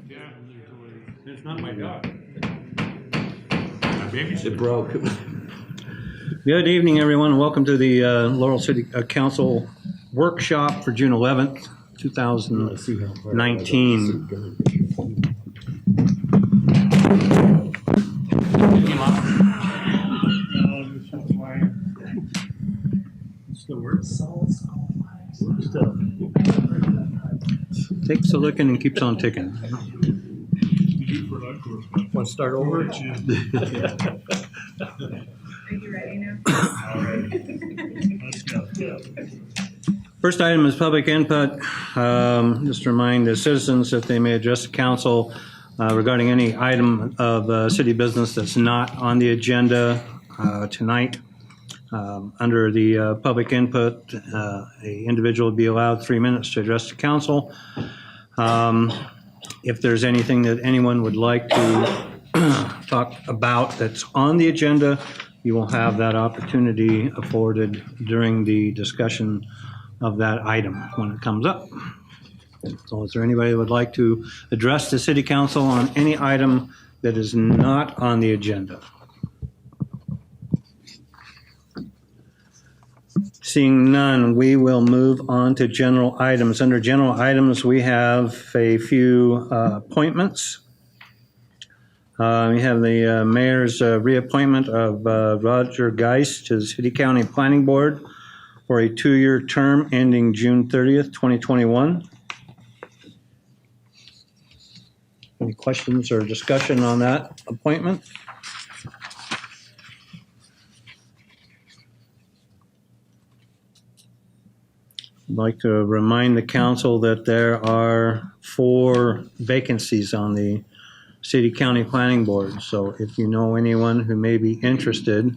Yeah, it's not my dog. My baby's It broke. Good evening, everyone. Welcome to the Laurel City Council workshop for June 11th, 2019. Takes a licking and keeps on ticking. Want to start over? Are you ready now? Let's go. First item is public input. Just to remind the citizens that they may address the council regarding any item of city business that's not on the agenda tonight. Under the public input, an individual will be allowed 3 minutes to address the council. If there's anything that anyone would like to talk about that's on the agenda, you will have that opportunity afforded during the discussion of that item when it comes up. So is there anybody that would like to address the city council on any item that is not on the agenda? Seeing none, we will move on to general items. Under general items, we have a few appointments. We have the mayor's reappointment of Roger Geis to the City County Planning Board for a 2-year term ending June 30th, 2021. Any questions or discussion on that appointment? I'd like to remind the council that there are 4 vacancies on the City County Planning Board. So if you know anyone who may be interested,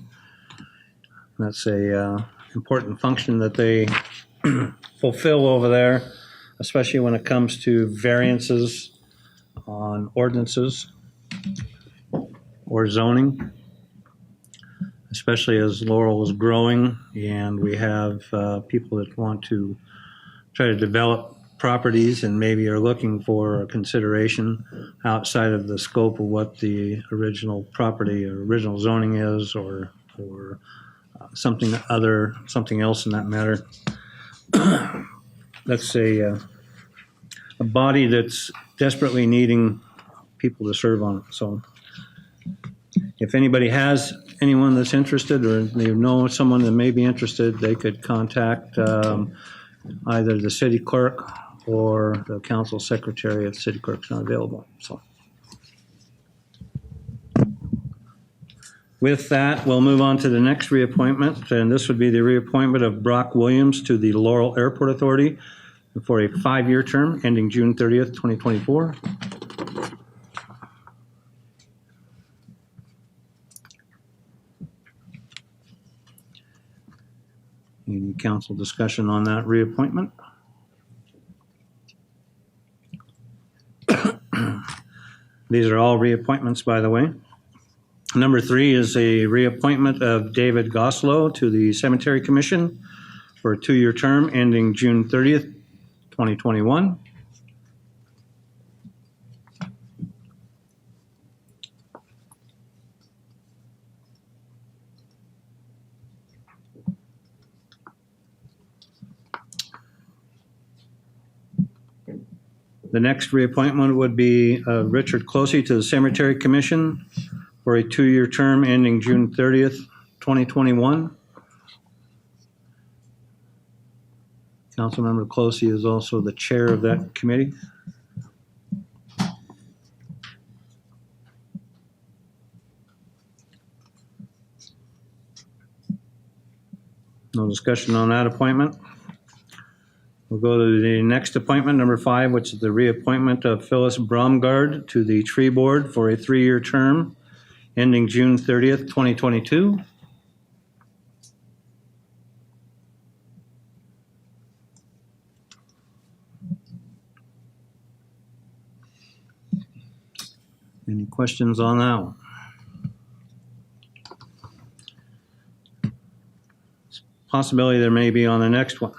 that's a important function that they fulfill over there, especially when it comes to variances on ordinances or zoning, especially as Laurel is growing and we have people that want to try to develop properties and maybe are looking for a consideration outside of the scope of what the original property or original zoning is, or something else in that matter. That's a body that's desperately needing people to serve on it. So if anybody has anyone that's interested, or they know someone that may be interested, they could contact either the city clerk or the council secretary if the city clerk's not available. So with that, we'll move on to the next reappointment, and this would be the reappointment of Brock Williams to the Laurel Airport Authority for a 5-year term ending June 30th, 2024. Any council discussion on that reappointment? These are all reappointments, by the way. Number 3 is a reappointment of David Goslow to the Cemetery Commission for a 2-year term ending June 30th, 2021. The next reappointment would be Richard Closey to the Cemetery Commission for a 2-year term ending June 30th, 2021. Councilmember Closey is also the chair of that committee. No discussion on that appointment. We'll go to the next appointment, number 5, which is the reappointment of Phyllis Bromgard to the Tree Board for a 3-year term ending June 30th, 2022. Any questions on that one? Possibility there may be on the next one.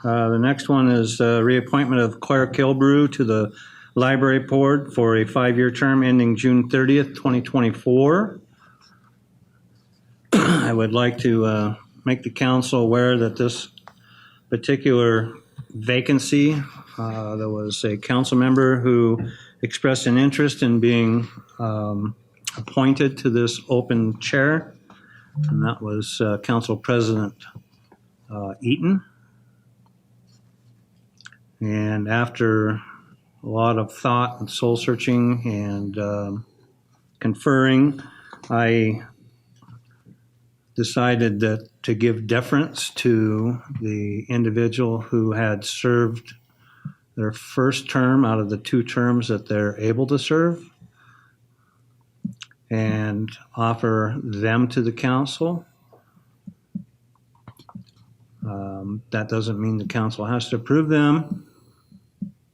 The next one is reappointment of Claire Kilbrew to the Library Board for a 5-year term ending June 30th, 2024. I would like to make the council aware that this particular vacancy, there was a council member who expressed an interest in being appointed to this open chair, and that was Council President Eaton. And after a lot of thought and soul searching and conferring, I decided that to give deference to the individual who had served their first term out of the 2 terms that they're able to serve, and offer them to the council. That doesn't mean the council has to approve them.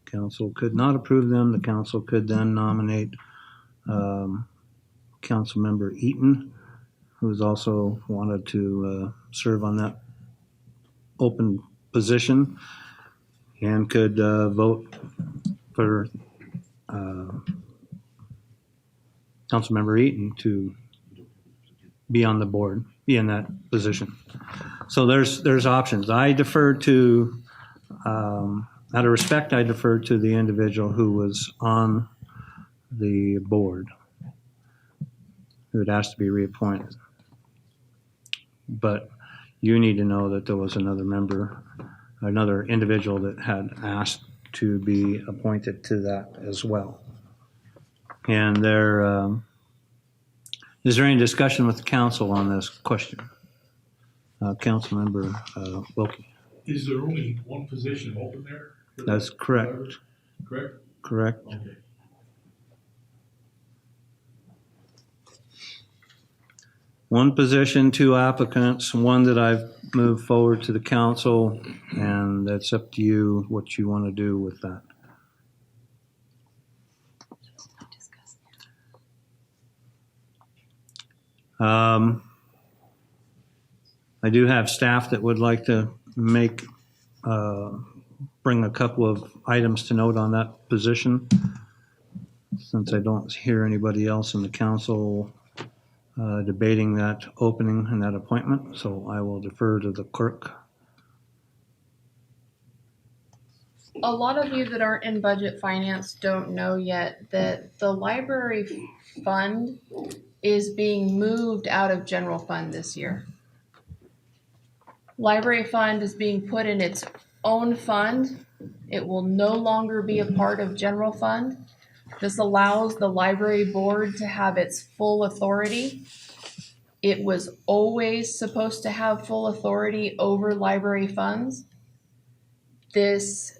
Council could not approve them. The council could then nominate Councilmember Eaton, who's also wanted to serve on that open position, and could vote for Councilmember Eaton to be on the board, be in that position. So there's options. I defer to, out of respect, I defer to the individual who was on the board, who had asked to be reappointed. But you need to know that there was another individual that had asked to be appointed to that as well. And is there any discussion with the council on this question? Councilmember Wilkie. Is there only one position open there? That's correct. Correct? Correct. Okay. One position, 2 applicants, one that I've moved forward to the council, and that's up to you what you want to do with that. I do have staff that would like to bring a couple of items to note on that position, since I don't hear anybody else in the council debating that opening and that appointment, so I will defer to the clerk. A lot of you that aren't in budget finance don't know yet that the library fund is being moved out of general fund this year. Library fund is being put in its own fund. It will no longer be a part of general fund. This allows the library board to have its full authority. It was always supposed to have full authority over library funds. This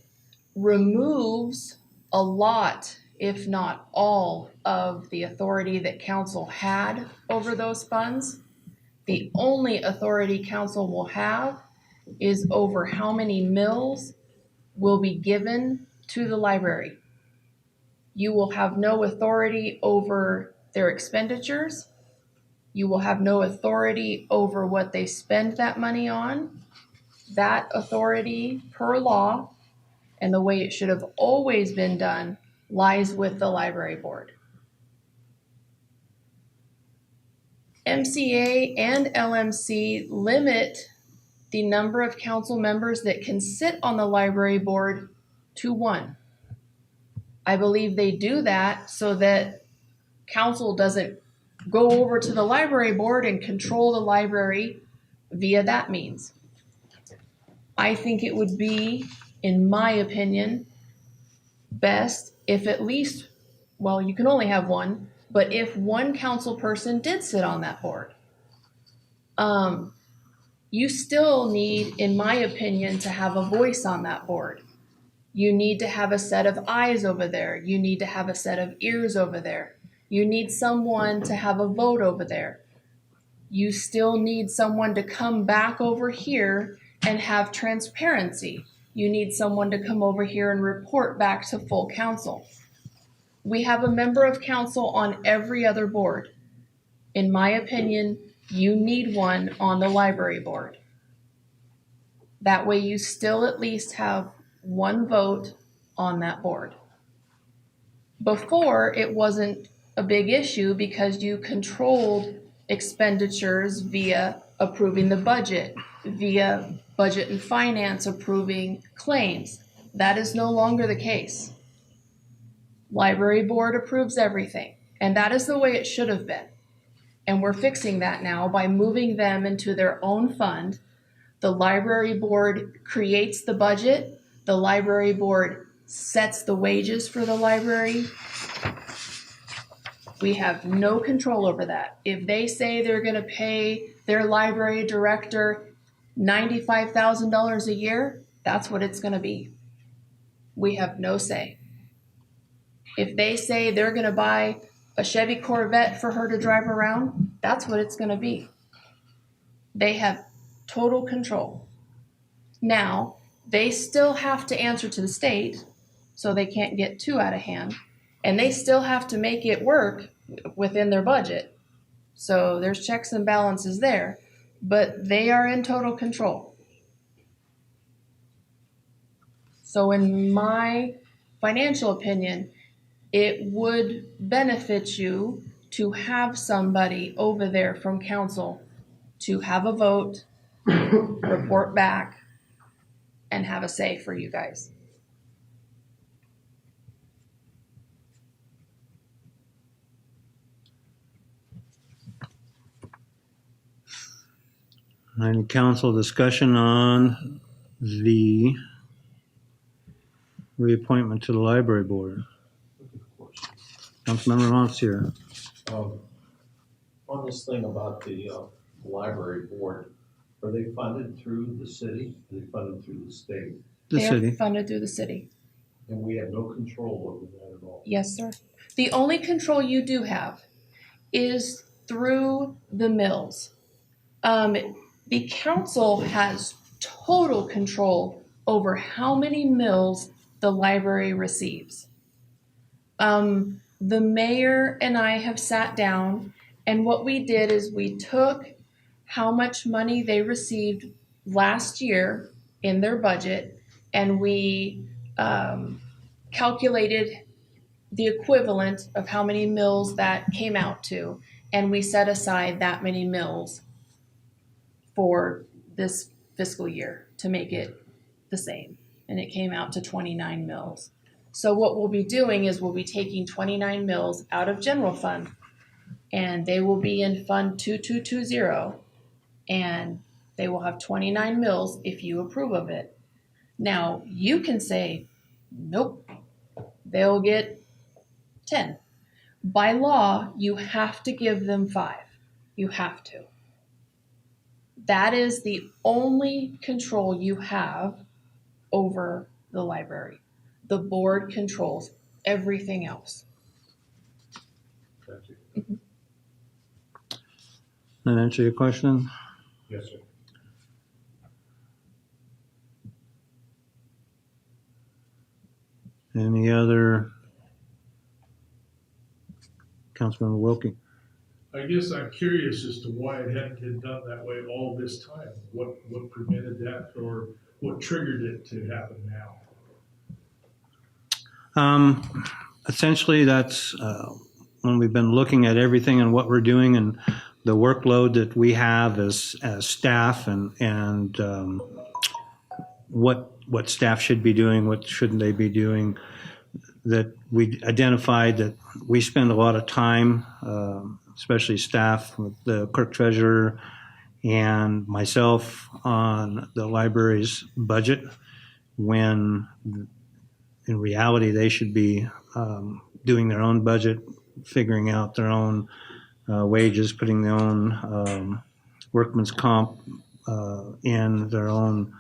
removes a lot, if not all, of the authority that council had over those funds. The only authority council will have is over how many mills will be given to the library. You will have no authority over their expenditures. You will have no authority over what they spend that money on. That authority, per law, and the way it should have always been done, lies with the library board. MCA and LMC limit the number of council members that can sit on the library board to 1. I believe they do that so that council doesn't go over to the library board and control the library via that means. I think it would be, in my opinion, best if at least, well, you can only have 1, but if 1 council person did sit on that board. You still need, in my opinion, to have a voice on that board. You need to have a set of eyes over there. You need to have a set of ears over there. You need someone to have a vote over there. You still need someone to come back over here and have transparency. You need someone to come over here and report back to full council. We have a member of council on every other board. In my opinion, you need one on the library board. That way you still at least have 1 vote on that board. Before, it wasn't a big issue because you controlled expenditures via approving the budget, via budget and finance approving claims. That is no longer the case. Library board approves everything, and that is the way it should have been. And we're fixing that now by moving them into their own fund. The library board creates the budget. The library board sets the wages for the library. We have no control over that. If they say they're going to pay their library director $95,000 a year, that's what it's going to be. We have no say. If they say they're going to buy a Chevy Corvette for her to drive around, that's what it's going to be. They have total control. Now, they still have to answer to the state, so they can't get too out of hand, and they still have to make it work within their budget. So there's checks and balances there, but they are in total control. So in my financial opinion, it would benefit you to have somebody over there from council to have a vote, report back, and have a say for you guys. Any council discussion on the reappointment to the library board? Councilmember Monsieur. On this thing about the library board, are they funded through the city? Are they funded through the state? The They city. are funded through the city. And we have no control over that at all. Yes, sir. The only control you do have is through the mills. The council has total control over how many mills the library receives. The mayor and I have sat down, and what we did is we took how much money they received last year in their budget, and we calculated the equivalent of how many mills that came out to, and we set aside that many mills for this fiscal year to make it the same, and it came out to 29 mills. So what we'll be doing is we'll be taking 29 mills out of general fund, and they will be in fund 2220, and they will have 29 mills if you approve of it. Now, you can say, nope, they'll get 10. By law, you have to give them 5. You have to. That is the only control you have over the library. The board controls everything else. Thank you. That answer your question? Yes, sir. Any other? Councilmember Wilkie. I guess I'm curious as to why it hadn't been done that way all this time. What prevented that, or what triggered it to happen now? Essentially, that's when we've been looking at everything and what we're doing and the workload that we have as staff and what staff should be doing, what shouldn't they be doing, that we identified that we spend a lot of time, especially staff, with the clerk treasurer and myself on the library's budget, when in reality they should be doing their own budget, figuring out their own wages, putting their own workman's comp in their own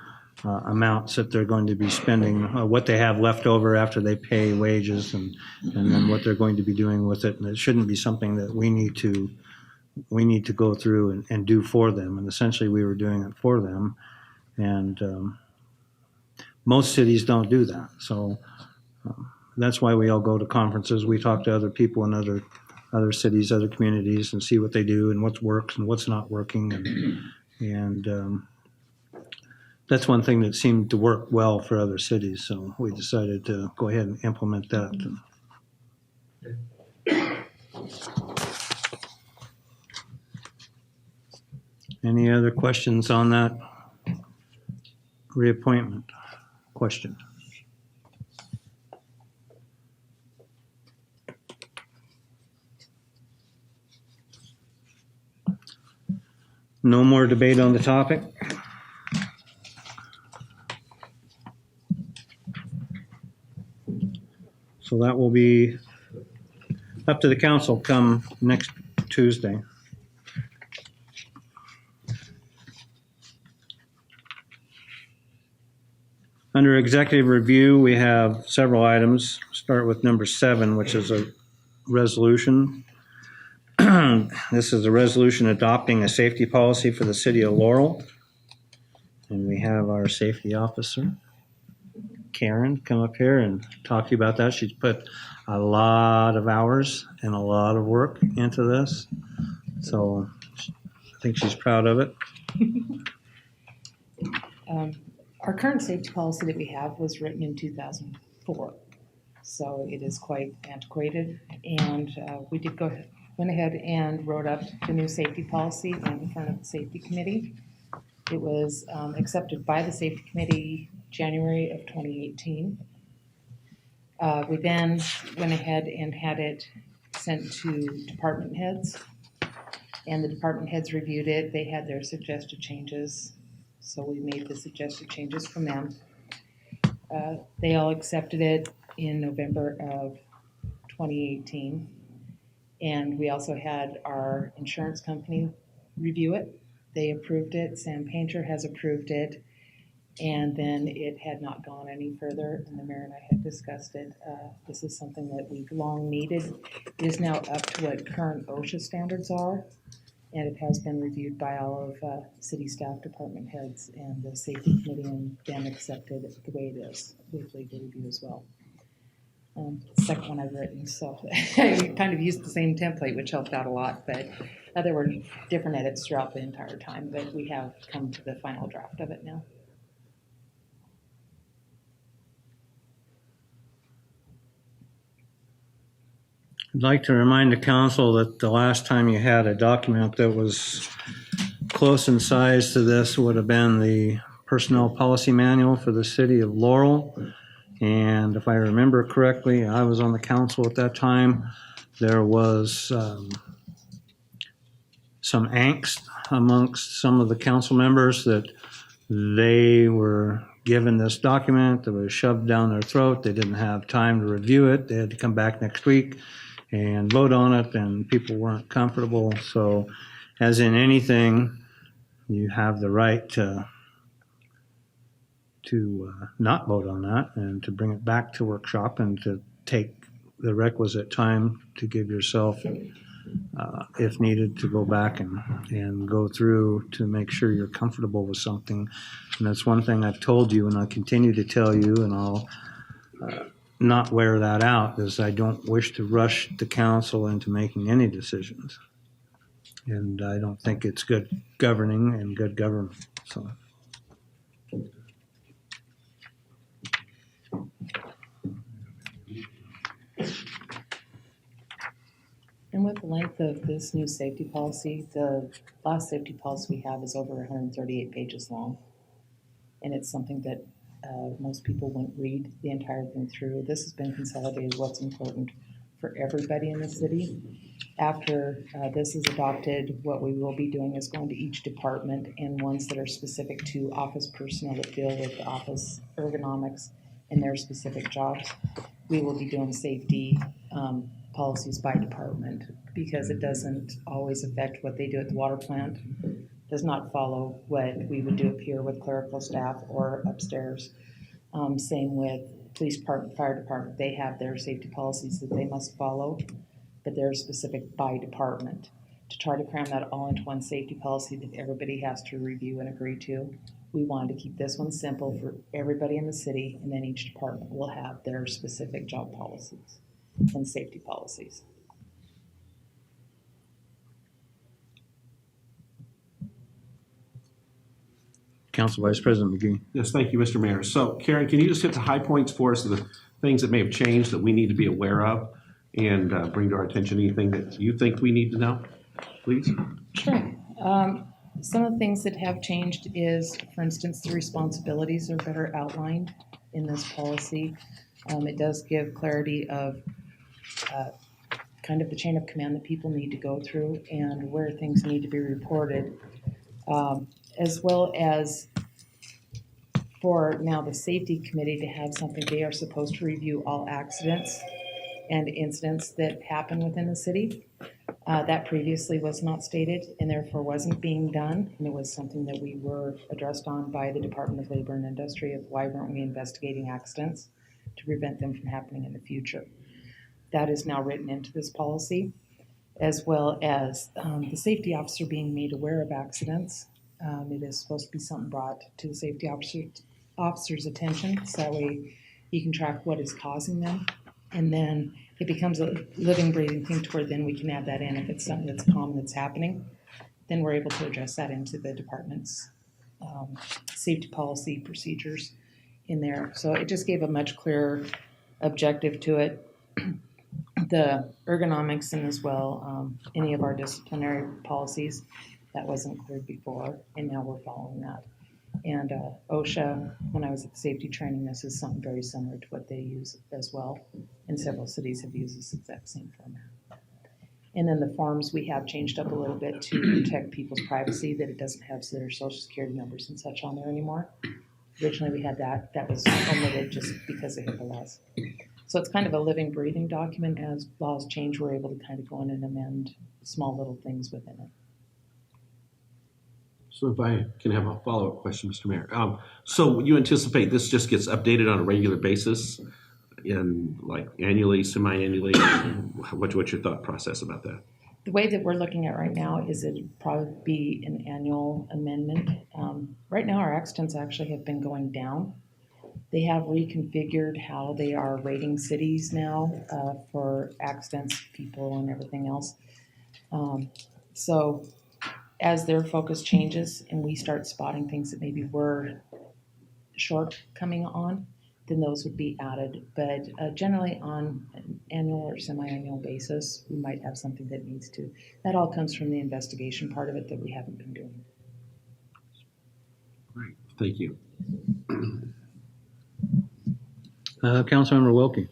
amounts that they're going to be spending, what they have left over after they pay wages, and then what they're going to be doing with it. And it shouldn't be something that we need to go through and do for them. And essentially we were doing it for them. And most cities don't do that. So that's why we all go to conferences. We talk to other people in other cities, other communities, and see what they do and what works and what's not working. And that's one thing that seemed to work well for other cities. So we decided to go ahead and implement that. Any other questions on that reappointment question? No more debate on the topic? So that will be up to the council come next Tuesday. Under executive review, we have several items. Start with number 7, which is a resolution. This is a resolution adopting a safety policy for the city of Laurel. And we have our safety officer, Karen, come up here and talk to you about that. She's put a lot of hours and a lot of work into this. So I think she's proud of it. Our current safety policy that we have was written in 2004, so it is quite antiquated. And we went ahead and wrote up the new safety policy in front of the safety committee. It was accepted by the safety committee January of 2018. We then went ahead and had it sent to department heads, and the department heads reviewed it. They had their suggested changes. So we made the suggested changes from them. They all accepted it in November of 2018. And we also had our insurance company review it. They approved it. Sam Painter has approved it. And then it had not gone any further. And the mayor and I had discussed it. This is something that we've long needed. It is now up to what current OSHA standards are. And it has been reviewed by all of city staff, department heads, and the safety committee, and then accepted the way it is with legal review as well. The second one I've written, so I kind of used the same template, which helped out a lot, but there were different edits throughout the entire time, but we have come to the final draft of it now. I'd like to remind the council that the last time you had a document that was close in size to this would have been the personnel policy manual for the city of Laurel. And if I remember correctly, I was on the council at that time. There was some angst amongst some of the council members that they were given this document that was shoved down their throat. They didn't have time to review it. They had to come back next week and vote on it, and people weren't comfortable. So as in anything, you have the right to not vote on that and to bring it back to workshop and to take the time to give yourself, if needed, to go back and go through to make sure you're comfortable with something. And that's one thing I've told you, and I'll continue to tell you, and I'll not wear that out, is I don't wish to rush the council into making any decisions. And I don't think it's good governing and good government, so. And with the length of this new safety policy, the last safety policy we have is over 138 pages long. And it's something that most people wouldn't read the entire thing through. This has been consolidated what's important for everybody in the city. After this is adopted, what we will be doing is going to each department and ones that are specific to office personnel that deal with office ergonomics and their specific jobs. We will be doing safety policies by department because it doesn't always affect what they do at the water plant. Does not follow what we would do up here with clerical staff or upstairs. Same with police department, fire department. They have their safety policies that they must follow, but they're specific by department. To try to cram that all into one safety policy that everybody has to review and agree to, we wanted to keep this one simple for everybody in the city, and then each department will have their specific job policies and safety policies. Council Vice President McGee. Yes, thank you, Mr. Mayor. So Karen, can you just hit the high points for us of the things that may have changed that we need to be aware of? and bring to our attention anything that you think we need to know, please? Sure. Some of the things that have changed is, for instance, the responsibilities are better outlined in this policy. It does give clarity of kind of the chain of command that people need to go through and where things need to be reported, as well as for now the safety committee to have something. They are supposed to review all accidents and incidents that happen within the city. That previously was not stated and therefore wasn't being done. And it was something that we were addressed on by the Department of Labor and Industry of why weren't we investigating accidents to prevent them from happening in the future. That is now written into this policy, as well as the safety officer being made aware of accidents. It is supposed to be something brought to the safety officer's attention, so that way you can track what is causing them. And then it becomes a living, breathing thing to where then we can add that in. If it's something that's common that's happening, then we're able to address that into the department's safety policy procedures in there. So it just gave a much clearer objective to it. The ergonomics and as well any of our disciplinary policies, that wasn't cleared before, and now we're following that. And OSHA, when I was at the safety training, this is something very similar to what they use as well, and several cities have used this exact same format. And then the forms we have changed up a little bit to protect people's privacy, that it doesn't have their social security numbers and such on there anymore. Originally we had that was omitted just because of HIPAA laws. So it's kind of a living, breathing document. As laws change, we're able to kind of go in and amend small little things within it. So if I can have a follow-up question, Mr. Mayor. So you anticipate this just gets updated on a regular basis, in like annually, semi-annually? What's your thought process about that? The way that we're looking at right now is it'd probably be an annual amendment. Right now, our accidents actually have been going down. They have reconfigured how they are rating cities now for accidents, people, and everything else. So as their focus changes and we start spotting things that maybe we're shortcoming on, then those would be added. But generally on an annual or semi-annual basis, we might have something that needs to. That all comes from the investigation part of it that we haven't been doing. Great, thank you. Councilmember Wilkie.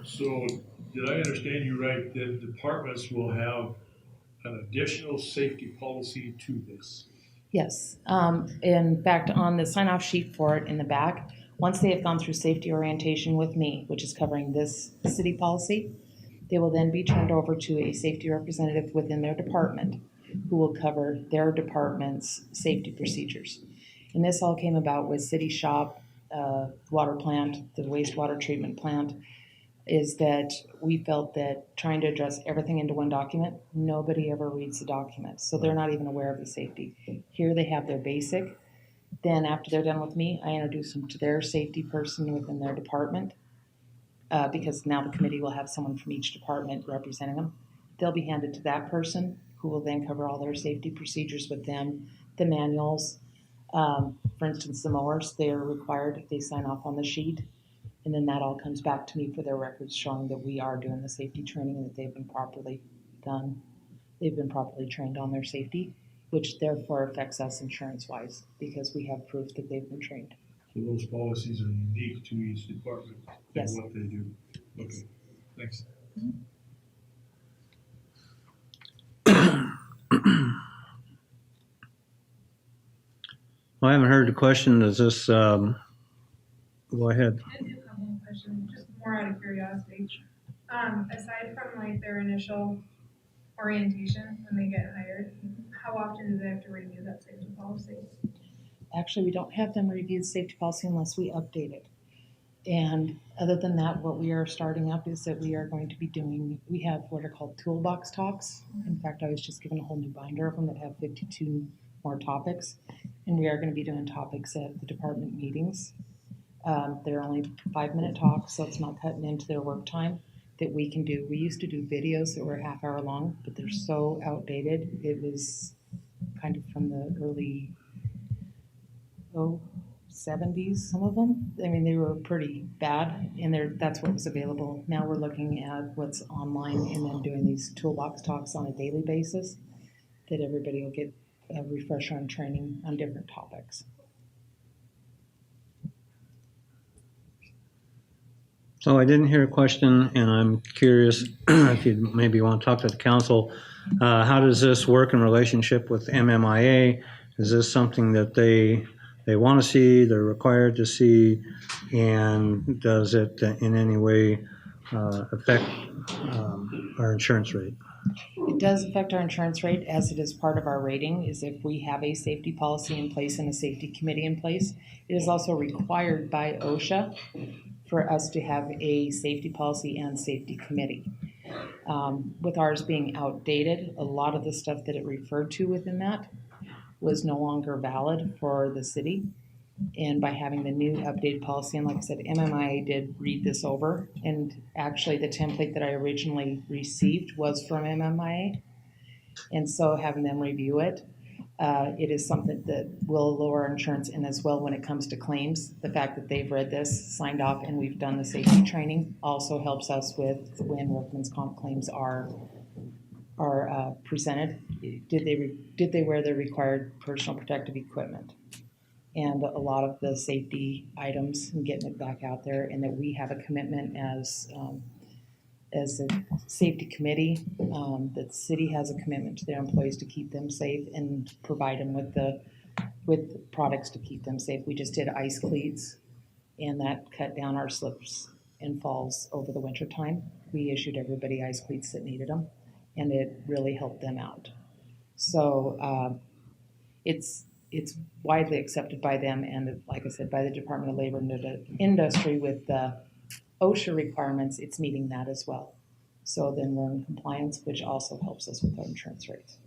So did I understand you right, that departments will have an additional safety policy to this? Yes. In fact, on the sign-off sheet for it in the back, once they have gone through safety orientation with me, which is covering this city policy, they will then be turned over to a safety representative within their department who will cover their department's safety procedures. And this all came about with city shop, water plant, the wastewater treatment plant, is that we felt that trying to address everything into one document, nobody ever reads the document. So they're not even aware of the safety. Here they have their basic. Then after they're done with me, I introduce them to their safety person within their department because now the committee will have someone from each department representing them. They'll be handed to that person who will then cover all their safety procedures with them, the manuals. For instance, the mowers, they are required, they sign off on the sheet. And then that all comes back to me for their records showing that we are doing the safety training and that they've been properly done. They've been properly trained on their safety, which therefore affects us insurance-wise because we have proof that they've been trained. So those policies are unique to each department Yes. and what they do. Okay, thanks. Well, I haven't heard the question. Does this, go ahead. I do have one question, just more out of curiosity. Aside from like their initial orientation when they get hired, how often do they have to review that safety policy? Actually, we don't have them review the safety policy unless we update it. And other than that, what we are starting up is that we are going to be doing, we have what are called toolbox talks. In fact, I was just given a whole new binder of them that have 52 more topics. And we are going to be doing topics at the department meetings. They're only 5-minute talks, so it's not cutting into their work time that we can do. We used to do videos that were a half hour long, but they're so outdated. It was kind of from the early 70s, some of them. I mean, they were pretty bad, and that's what was available. Now we're looking at what's online and then doing these toolbox talks on a daily basis that everybody will get a refresher on training on different topics. So I didn't hear a question, and I'm curious if you maybe want to talk to the council. How does this work in relationship with MMIA? Is this something that they want to see, they're required to see, and does it in any way affect our insurance rate? It does affect our insurance rate, as it is part of our rating, is if we have a safety policy in place and a safety committee in place. It is also required by OSHA for us to have a safety policy and safety committee. With ours being outdated, a lot of the stuff that it referred to within that was no longer valid for the city. And by having the new updated policy, and like I said, MMIA did read this over, and actually the template that I originally received was from MMIA. And so having them review it, it is something that will lower our insurance. And as well, when it comes to claims, the fact that they've read this, signed off, and we've done the safety training also helps us with when workman's comp claims are presented. Did they wear their required personal protective equipment? And a lot of the safety items and getting it back out there, and that we have a commitment as a safety committee, that the city has a commitment to their employees to keep them safe and provide them with products to keep them safe. We just did ice cleats, and that cut down our slips and falls over the winter time. We issued everybody ice cleats that needed them, and it really helped them out. So it's widely accepted by them, and like I said, by the Department of Labor and the industry with the OSHA requirements. It's meeting that as well. So then we're in compliance, which also helps us with our insurance rates.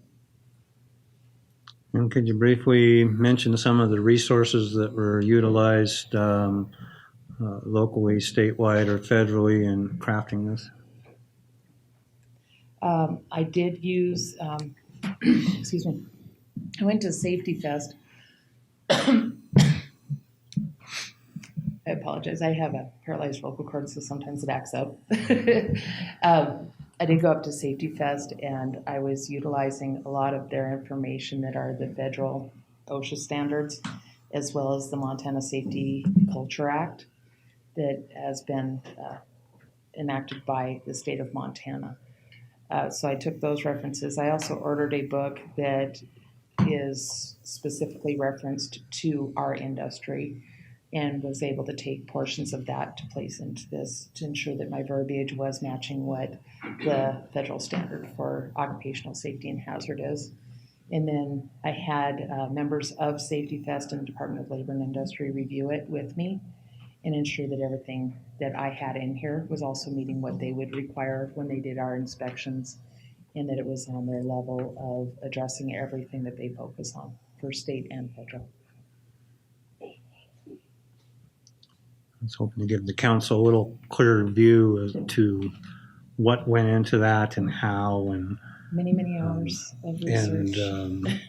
And could you briefly mention some of the resources that were utilized locally, statewide, or federally in crafting this? I did use, excuse me, I went to Safety Fest. I apologize. I have a paralyzed vocal cord, so sometimes it acts up. I did go up to Safety Fest, and I was utilizing a lot of their information that are the federal OSHA standards, as well as the Montana Safety Culture Act that has been enacted by the state of Montana. So I took those references. I also ordered a book that is specifically referenced to our industry, and was able to take portions of that to place into this to ensure that my verbiage was matching what the federal standard for occupational safety and hazard is. And then I had members of Safety Fest and the Department of Labor and Industry review it with me and ensure that everything that I had in here was also meeting what they would require when they did our inspections, and that it was on their level of addressing everything that they focus on for state and federal. I was hoping to give the council a little clearer view as to what went into that and how, and Many hours of research. and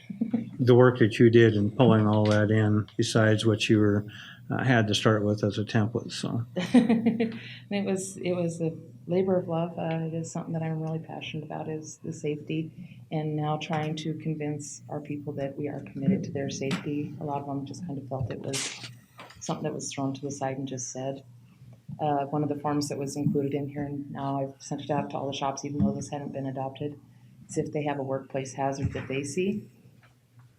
the work that you did in pulling all that in, besides what you were had to start with as a template. So it was a labor of love. It is something that I'm really passionate about, is the safety, and now trying to convince our people that we are committed to their safety. A lot of them just kind of felt it was something that was thrown to the side and just said. One of the forms that was included in here, and now I've sent it out to all the shops, even though this hadn't been adopted, is if they have a workplace hazard that they see,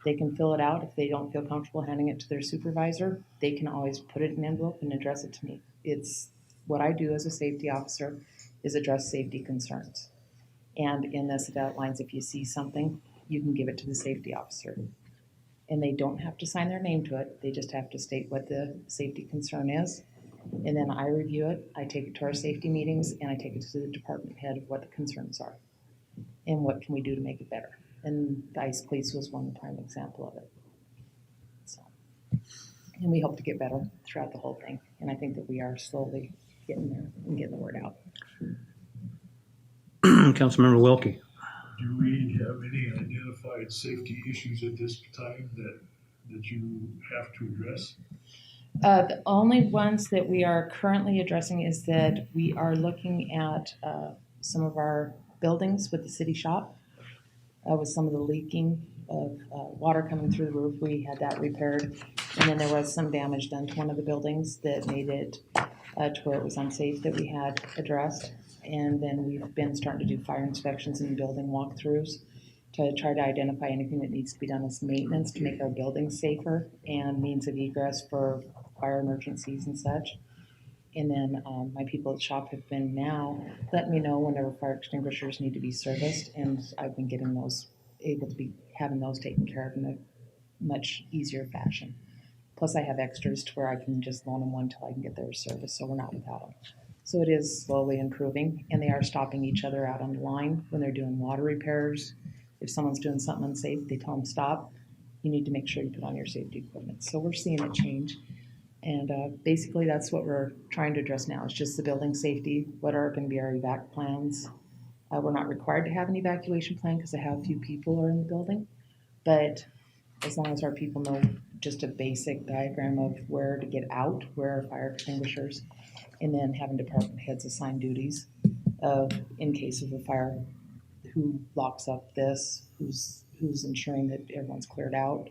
they can fill it out. If they don't feel comfortable handing it to their supervisor, they can always put it in an envelope and address it to me. It's what I do as a safety officer, is address safety concerns. And in this, it outlines if you see something, you can give it to the safety officer. And they don't have to sign their name to it. They just have to state what the safety concern is. And then I review it. I take it to our safety meetings, and I take it to the department head of what the concerns are and what can we do to make it better. And the ice cleats was one prime example of it. So, and we hope to get better throughout the whole thing. And I think that we are slowly getting there and getting the word out. Councilmember Wilkie. Do we have any identified safety issues at this time that you have to address? The only ones that we are currently addressing is that we are looking at some of our buildings with the city shop, with some of the leaking of water coming through the roof. We had that repaired. And then there was some damage done to one of the buildings that made it to where it was unsafe that we had addressed. And then we've been starting to do fire inspections and building walkthroughs to try to identify anything that needs to be done as maintenance to make our buildings safer and means of egress for fire emergencies and such. And then my people at shop have been now letting me know whenever fire extinguishers need to be serviced, and I've been getting those, able to be having those taken care of in a much easier fashion. Plus I have extras to where I can just loan them one till I can get their service, so we're not without them. So it is slowly improving, and they are stopping each other out on the line when they're doing water repairs. If someone's doing something unsafe, they tell them stop. You need to make sure you put on your safety equipment. So we're seeing it change. And basically that's what we're trying to address now. It's just the building safety. What are going to be our evac plans? We're not required to have an evacuation plan because I have a few people are in the building. But as long as our people know just a basic diagram of where to get out, where are fire extinguishers, and then having department heads assign duties of, in case of a fire, who locks up this, who's ensuring that everyone's cleared out.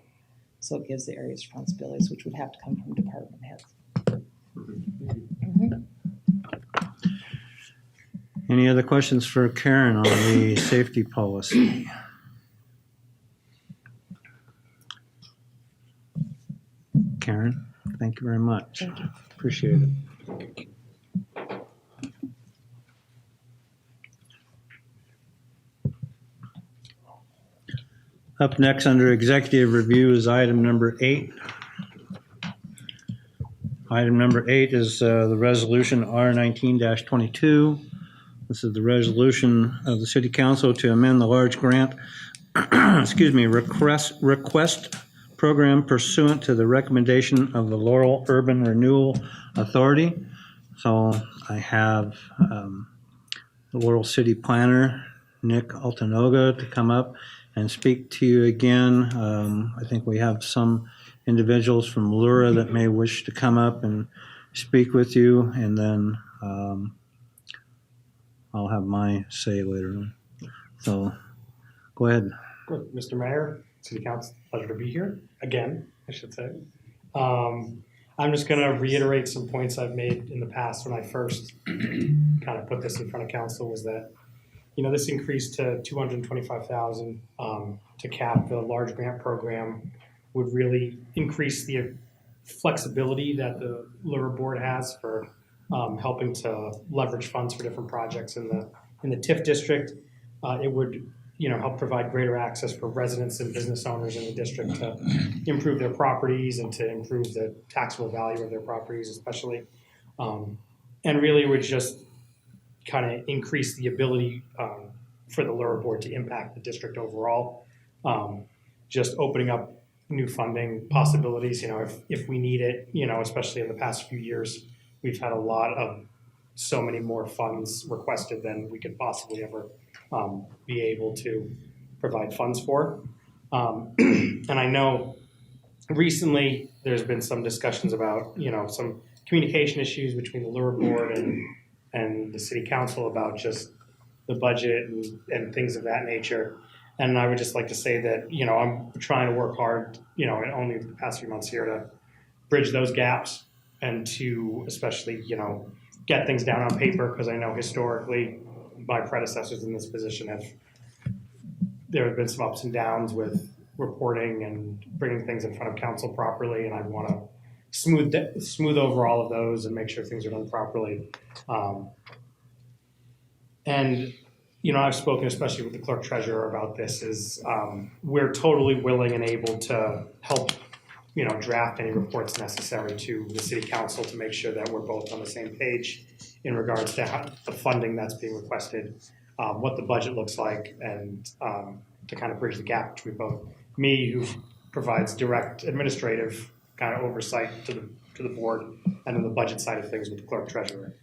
So it gives the areas responsibilities, which would have to come from department heads. Mm-hmm. Any other questions for Karen on the safety policy? Karen, thank you very much. Thank you. Appreciate it. Up next under executive review is item number 8. Item number 8 is the resolution R19-22. This is the resolution of the City Council to amend the large grant request program pursuant to the recommendation of the Laurel Urban Renewal Authority. So I have the Laurel City Planner, Nick Altanoga, to come up and speak to you again. I think we have some individuals from Lura that may wish to come up and speak with you, and then I'll have my say later on. So go ahead. Good. Mr. Mayor, City Council, pleasure to be here again, I should say. I'm just going to reiterate some points I've made in the past when I first kind of put this in front of council, was that, you know, this increase to $225,000 to cap the large grant program would really increase the flexibility that the Lura board has for helping to leverage funds for different projects in the TIF district. It would, you know, help provide greater access for residents and business owners in the district to improve their properties and to improve the taxable value of their properties, especially. And really would just kind of increase the ability for the Lura board to impact the district overall. Just opening up new funding possibilities, you know, if we need it, you know, especially in the past few years, we've had a lot of so many more funds requested than we could possibly ever be able to provide funds for. And I know recently there's been some discussions about, you know, some communication issues between the Lura board and the city council about just the budget and things of that nature. And I would just like to say that, you know, I'm trying to work hard, you know, and only the past few months here to bridge those gaps and to especially, you know, get things down on paper, because I know historically my predecessors in this position there have been some ups and downs with reporting and bringing things in front of council properly, and I want to smooth over all of those and make sure things are done properly. And you know, I've spoken especially with the clerk treasurer about this, is we're totally willing and able to help, you know, draft any reports necessary to the city council to make sure that we're both on the same page in regards to how the funding that's being requested, what the budget looks like, and to kind of bridge the gap between both me, who provides direct administrative kind of oversight to the board, and then the budget side of things with the clerk treasurer.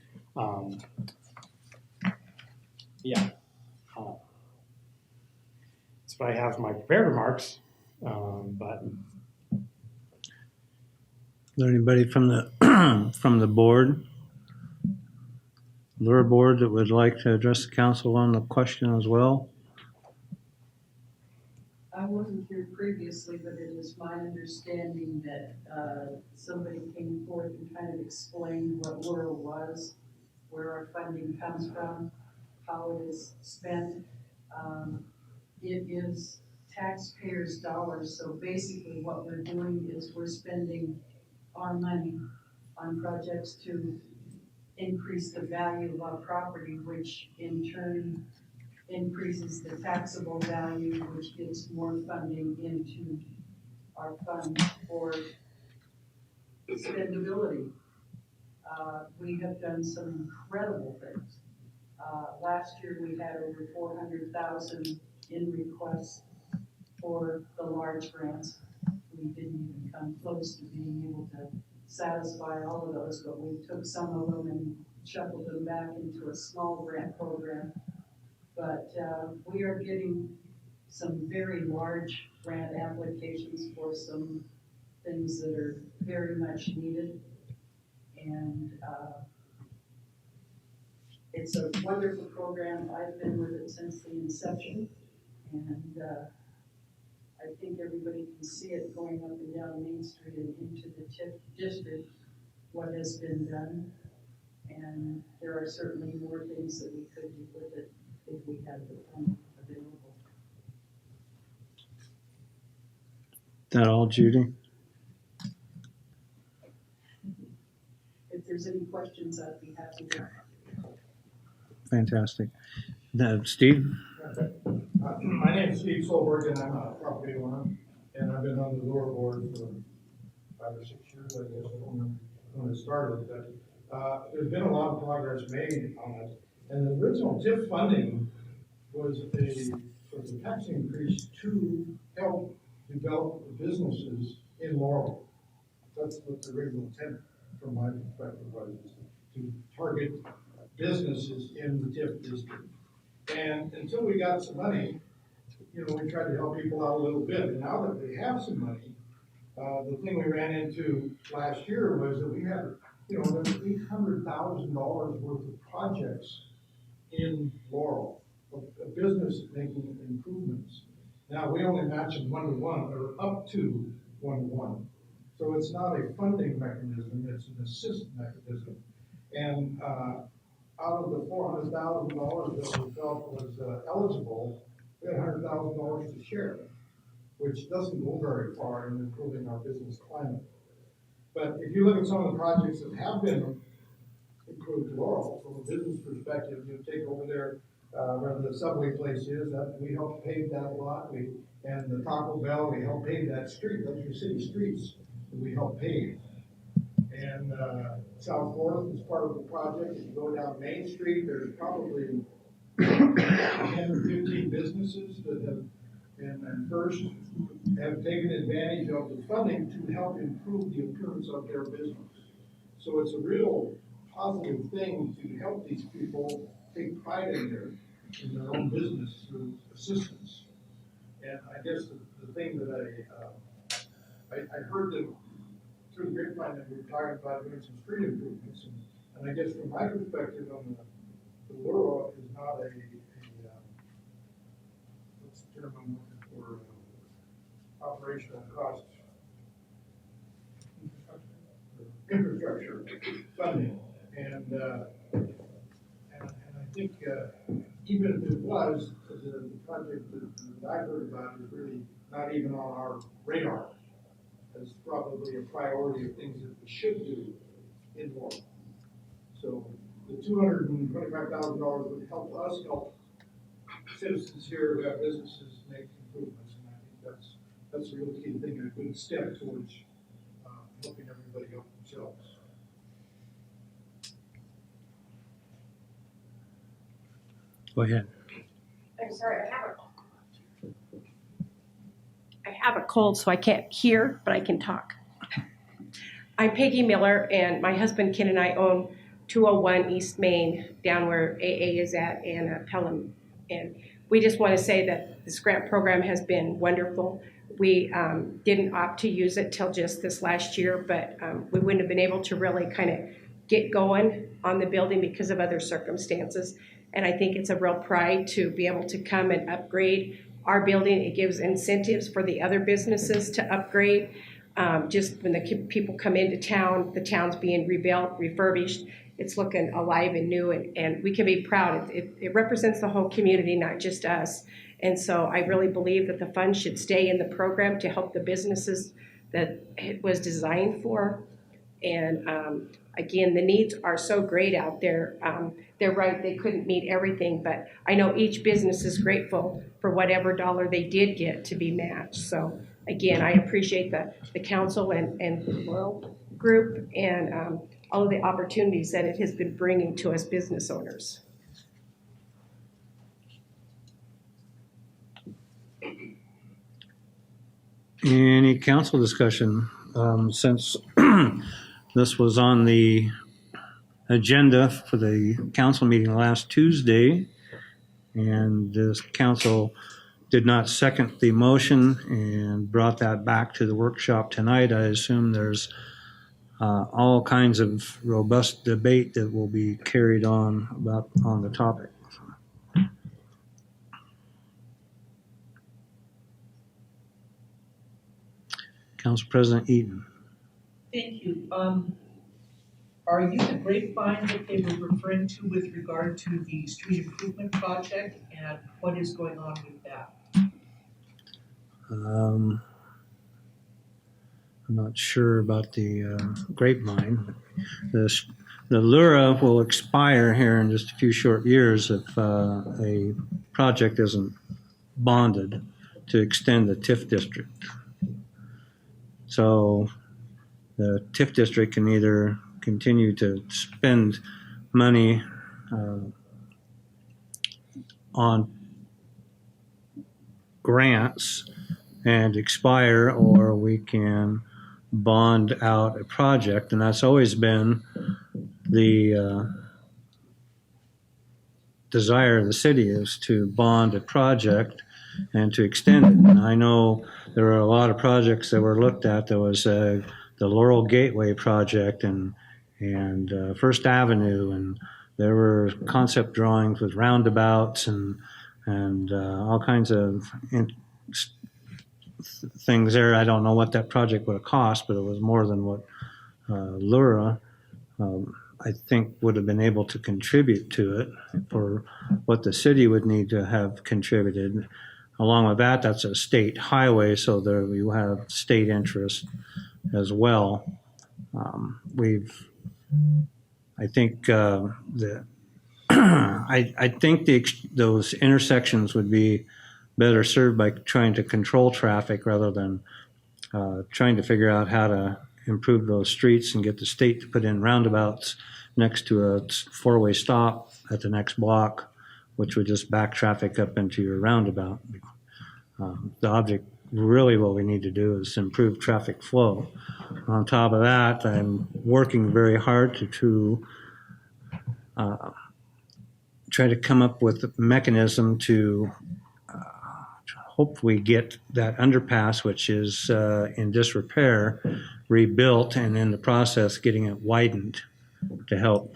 So I have my prepared remarks, but there anybody from the, from the board? Laurel board that would like to address the council on the question as well? I wasn't here previously, but it is my understanding that somebody came forth and kind of explained what Laurel was, where our funding comes from, how it is spent. It is taxpayers' dollars, so basically what we're doing is we're spending our money on projects to increase the value of our property, which in turn increases the taxable value, which gives more funding into our fund for spendability. We have done some incredible things. Last year we had over 400,000 in requests for the large grants. We didn't even come close to being able to satisfy all of those, but we took some of them and shuffled them back into a small grant program. But we are getting some very large grant applications for some things that are very much needed. And it's a wonderful program. I've been with it since the inception. And I think everybody can see it going up and down Main Street and into the TIF district, what has been done. And there are certainly more things that we could do with it if we had the funding available. That all, Judy? If there's any questions, I'd be happy to. Fantastic. Steve? My name is Steve Solberg, and I'm a property owner, and I've been on the Laurel board for 5 or 6 years, I guess, when it started. But there's been a lot of progress made on it, and the original TIF funding was a tax increase to help develop the businesses in Laurel. That's what the original intent, from my perspective, was, to target businesses in the TIF district. And until we got some money, we tried to help people out a little bit. And now that we have some money, the thing we ran into last year was that we had, there was $800,000 worth of projects in Laurel, a business making improvements. Now, we only match them 1-to-1, or up to 1-to-1. So it's not a funding mechanism, it's an assist mechanism. And out of the $400,000 that we felt was eligible, we had $100,000 to share, which doesn't go very far in improving our business climate. But if you look at some of the projects that have been improved Laurel, from a business perspective, you take over there where the subway place is, that we helped pave that lot, and the Taco Bell, we helped pave that street. Those are city streets that we helped pave. And South Fourth is part of the project. If you go down Main Street, there's probably 10 or 15 businesses that have, and First have taken advantage of the funding to help improve the appearance of their business. So it's a real positive thing to help these people take pride in their own business through assistance. And I guess the thing that I heard that through the grapevine that we were talking about doing some street improvements, and I guess from my perspective on the Laurel is not a what's the term I'm looking for, operational cost infrastructure funding, and I think even if it was, the project that I heard about is really not even on our radar. It's probably a priority of things that we should do in Laurel. So the $225,000 would help us help citizens here who have businesses make improvements, and I think that's a real key thing, a good step towards helping everybody help themselves. Go ahead. I'm sorry, I have a cold, so I can't hear, but I can talk. I'm Peggy Miller, and my husband Ken and I own 201 East Main, down where AA is at, and Pelham. And we just want to say that this grant program has been wonderful. We didn't opt to use it till just this last year, but we wouldn't have been able to really kind of get going on the building because of other circumstances. And I think it's a real pride to be able to come and upgrade our building. It gives incentives for the other businesses to upgrade. Just when the people come into town, the town's being rebuilt, refurbished, it's looking alive and new, and we can be proud. It represents the whole community, not just us. And so I really believe that the funds should stay in the program to help the businesses that it was designed for. And again, the needs are so great out there. They're right, they couldn't meet everything, but I know each business is grateful for whatever dollar they did get to be matched. So again, I appreciate the council and the Laurel group and all of the opportunities that it has been bringing to us business owners. Any council discussion? Since this was on the agenda for the council meeting last Tuesday, and this council did not second the motion and brought that back to the workshop tonight, I assume there's all kinds of robust debate that will be carried on the topic. Council President Eaton. Thank you. Are you the grapevine that they were referring to with regard to the street improvement project, and what is going on with that? I'm not sure about the grapevine. The LURA will expire here in just a few short years if a project isn't bonded to extend the TIF district. So the TIF district can either continue to spend money on grants and expire, or we can bond out a project, and that's always been the desire of the city, is to bond a project and to extend it. And I know there were a lot of projects that were looked at. There was the Laurel Gateway project and First Avenue, and there were concept drawings with roundabouts and all kinds of things there. I don't know what that project would have cost, but it was more than what LURA, I think, would have been able to contribute to it for what the city would need to have contributed. Along with that, that's a state highway, so there you have state interest as well. I think those intersections would be better served by trying to control traffic rather than trying to figure out how to improve those streets and get the state to put in roundabouts next to a four-way stop at the next block, which would just back traffic up into your roundabout. The object, really what we need to do is improve traffic flow. On top of that, I'm working very hard to try to come up with a mechanism to hopefully get that underpass, which is in disrepair, rebuilt, and in the process getting it widened to help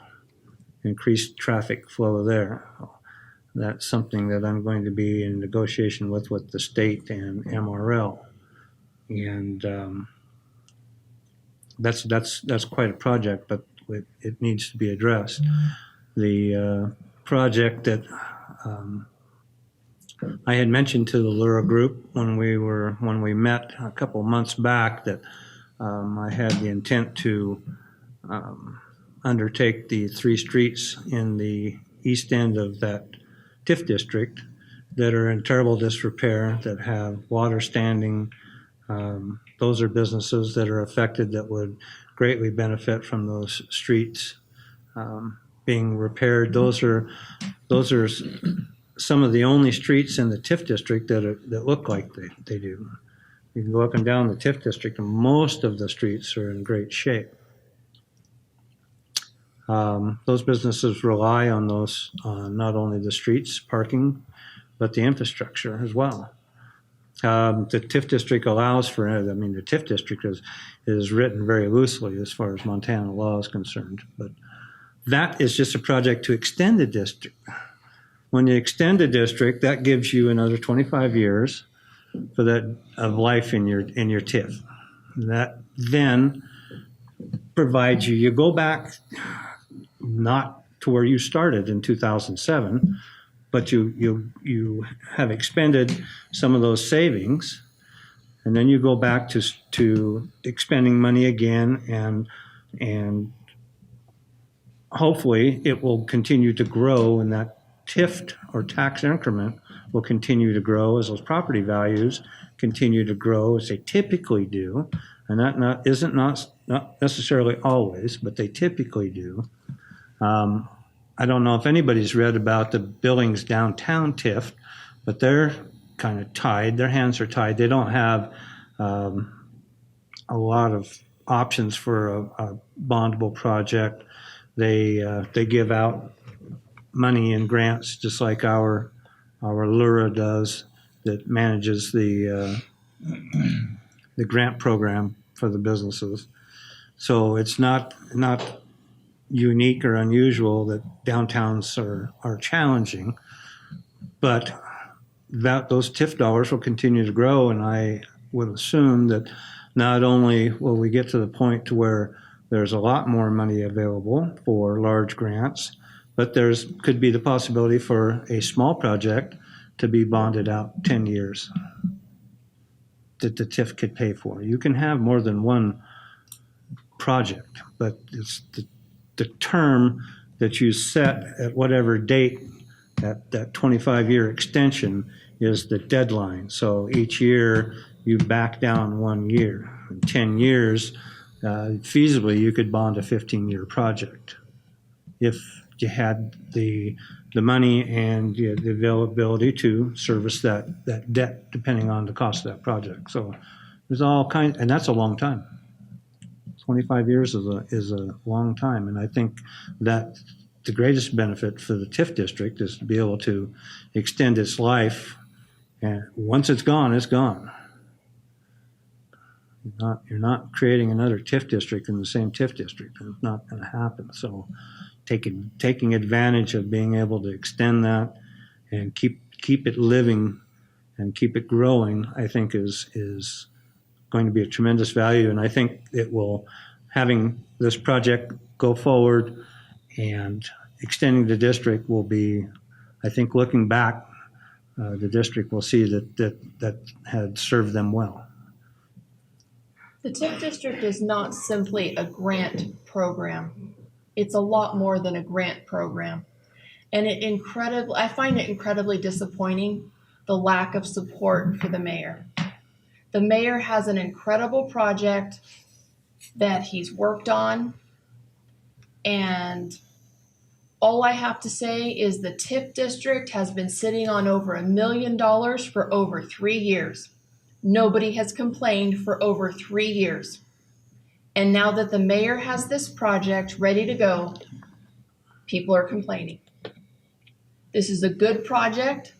increase traffic flow there. That's something that I'm going to be in negotiation with the state and MRL, and that's quite a project, but it needs to be addressed. The project that I had mentioned to the LURA group when we met a couple of months back that I had the intent to undertake the 3 streets in the east end of that TIF district that are in terrible disrepair, that have water standing. Those are businesses that are affected that would greatly benefit from those streets being repaired. Those are some of the only streets in the TIF district that look like they do. You can go up and down the TIF district, and most of the streets are in great shape. Those businesses rely on not only the streets, parking, but the infrastructure as well. The TIF district allows for it. I mean, the TIF district is written very loosely as far as Montana law is concerned. But that is just a project to extend the district. When you extend a district, that gives you another 25 years for that of life in your TIF. That then provides you go back not to where you started in 2007, but you have expended some of those savings, and then you go back to expending money again, and hopefully it will continue to grow, and that TIF or tax increment will continue to grow as those property values continue to grow as they typically do, and that isn't necessarily always, but they typically do. I don't know if anybody's read about the Billings downtown TIF, but they're kind of tied. Their hands are tied. They don't have a lot of options for a bondable project. They give out money in grants just like our Laurel does, that manages the grant program for the businesses. So it's not unique or unusual that downtowns are challenging, but those TIF dollars will continue to grow, and I would assume that not only will we get to the point to where there's a lot more money available for large grants, but could be the possibility for a small project to be bonded out 10 years that the TIF could pay for. You can have more than one project, but it's the term that you set at whatever date, that 25-year extension is the deadline. So each year you back down 1 year. In 10 years, feasibly you could bond a 15-year project if you had the money and the availability to service that debt, depending on the cost of that project. So there's all kinds, and that's a long time. 25 years is a long time, and I think that the greatest benefit for the TIF district is to be able to extend its life, and once it's gone, it's gone. You're not creating another TIF district in the same TIF district. It's not going to happen. So taking advantage of being able to extend that and keep it living and keep it growing, I think is going to be a tremendous value. And I think it will, having this project go forward and extending the district will be, I think looking back, the district will see that had served them well. The TIF district is not simply a grant program. It's a lot more than a grant program. And I find it incredibly disappointing, the lack of support for the mayor. The mayor has an incredible project that he's worked on, and all I have to say is the TIF district has been sitting on over $1 million for over 3 years. Nobody has complained for over 3 years. And now that the mayor has this project ready to go, people are complaining. This is a good project,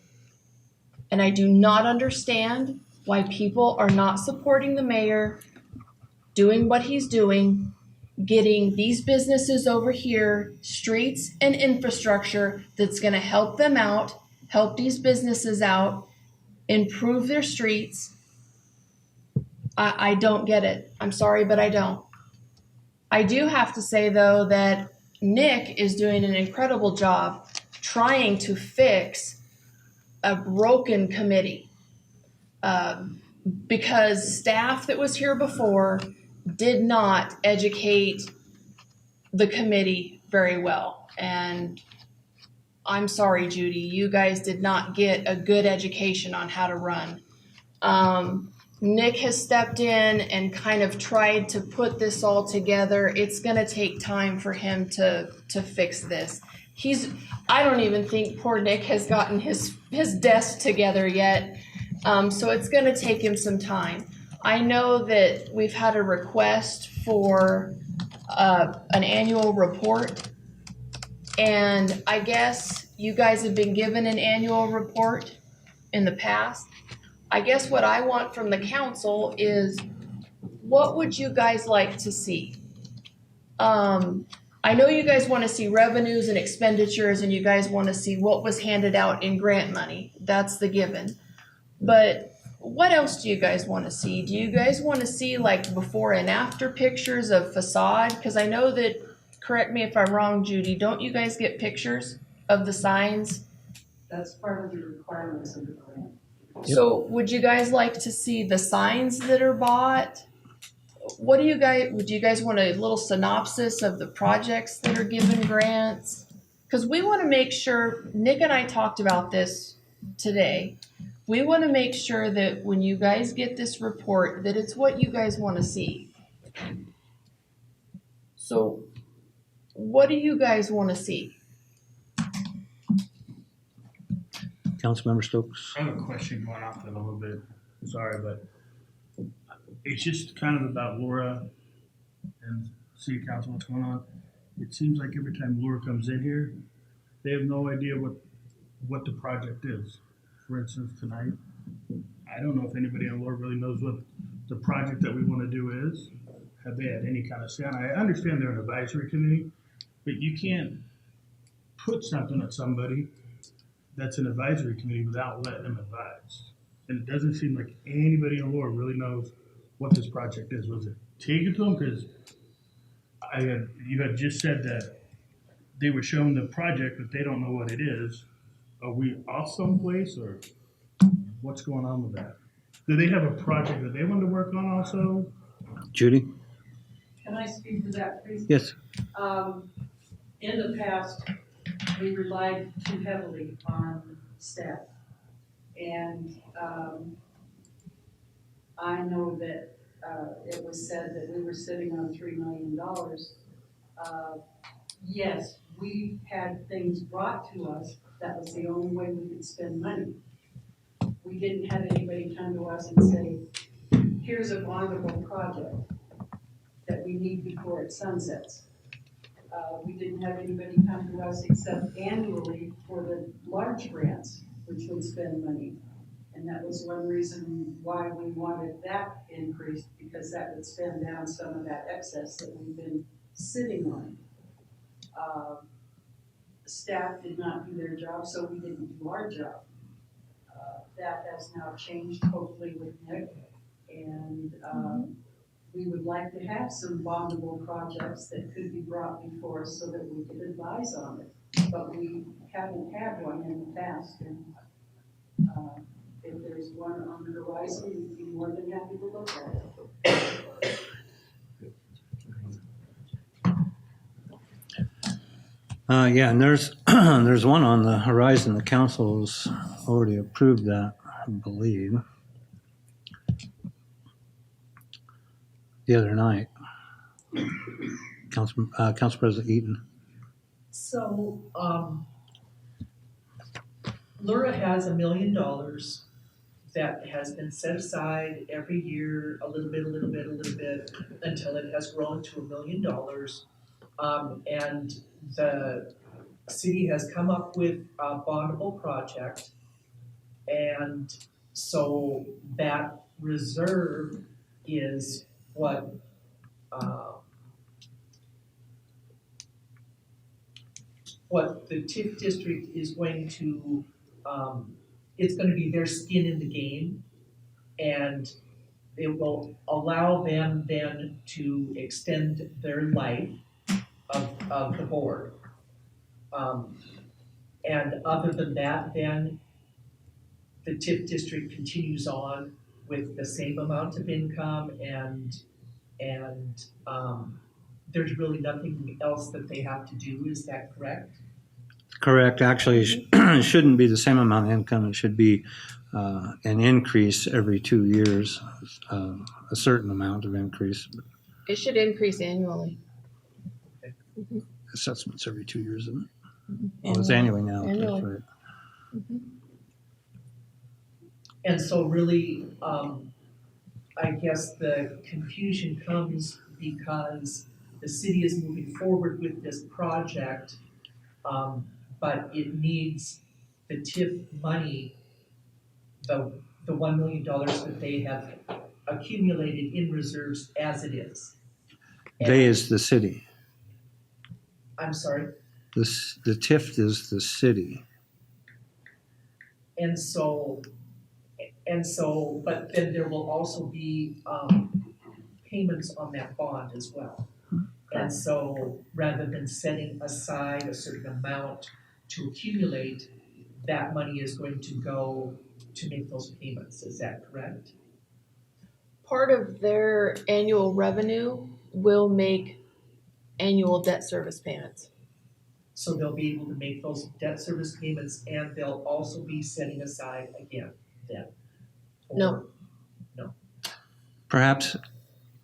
and I do not understand why people are not supporting the mayor, doing what he's doing, getting these businesses over here, streets and infrastructure that's going to help them out, help these businesses out, improve their streets. I don't get it. I'm sorry, but I don't. I do have to say, though, that Nick is doing an incredible job trying to fix a broken committee. Because staff that was here before did not educate the committee very well. And I'm sorry, Judy, you guys did not get a good education on how to run. Nick has stepped in and kind of tried to put this all together. It's going to take time for him to fix this. I don't even think poor Nick has gotten his desk together yet. So it's going to take him some time. I know that we've had a request for an annual report, and I guess you guys have been given an annual report in the past. I guess what I want from the council is, what would you guys like to see? I know you guys want to see revenues and expenditures, and you guys want to see what was handed out in grant money. That's the given. But what else do you guys want to see? Do you guys want to see like before and after pictures of facade? Because I know that, correct me if I'm wrong, Judy, don't you guys get pictures of the signs? That's part of the requirements of the grant. So would you guys like to see the signs that are bought? What do you guys, would you guys want a little synopsis of the projects that are given grants? Because we want to make sure, Nick and I talked about this today. We want to make sure that when you guys get this report, that it's what you guys want to see. So what do you guys want to see? Councilmember Stokes. I have a question going off that a little bit, sorry, but it's just kind of about Laura and city council, what's going on. It seems like every time Laura comes in here, they have no idea what the project is. For instance, tonight, I don't know if anybody on Laura really knows what the project that we want to do is. Have they had any kind of say on it? I understand they're an advisory committee, but you can't put something at somebody that's an advisory committee without letting them advise. And it doesn't seem like anybody in Laura really knows what this project is. Was it taken to them? Because you had just said that they were showing the project, but they don't know what it is. Are we off someplace, or what's going on with that? Do they have a project that they want to work on also? Judy? Can I speak to that, please? Yes. In the past, we relied too heavily on staff. And I know that it was said that we were sitting on $3 million. Yes, we had things brought to us. That was the only way we could spend money. We didn't have anybody come to us and say, here's a wonderful project that we need before it sunsets. We didn't have anybody come to us except annually for the large grants, which would spend money. And that was one reason why we wanted that increased, because that would spend down some of that excess that we've been sitting on. Staff did not do their job, so we didn't do our job. That has now changed, hopefully with Nick. And we would like to have some bondable projects that could be brought before us so that we could advise on it. But we haven't had one in the past. And if there's one on the horizon, we'd be more than happy to look at it. Yeah, and there's there's one on the horizon. The council's already approved that, I believe, the other night. Council President Eaton. So, Laura has $1 million that has been set aside every year, a little bit, until it has grown to $1 million. And the city has come up with a bondable project. And so that reserve is what the TIF district is going to, it's going to be their skin in the game, and it will allow them then to extend their life of the board. And other than that, then the TIF district continues on with the same amount of income, and there's really nothing else that they have to do. Is that correct? Correct. Actually, it shouldn't be the same amount of income. It should be an increase every 2 years, a certain amount of increase. It should increase annually. Assessments every 2 years, isn't it? Oh, it's annually now. Annually. That's right. And so really, I guess the confusion comes because the city is moving forward with this project, but it needs the TIF money, the the $1 million that they have accumulated in reserves as it is. They is the city. I'm sorry. The TIF is the city. And so, but then there will also be, payments on that bond as well. And so, rather than setting aside a certain amount to accumulate, that money is going to go to make those payments, is that correct? Part of their annual revenue will make annual debt service payments. So they'll be able to make those debt service payments and they'll also be setting aside again then? No. Perhaps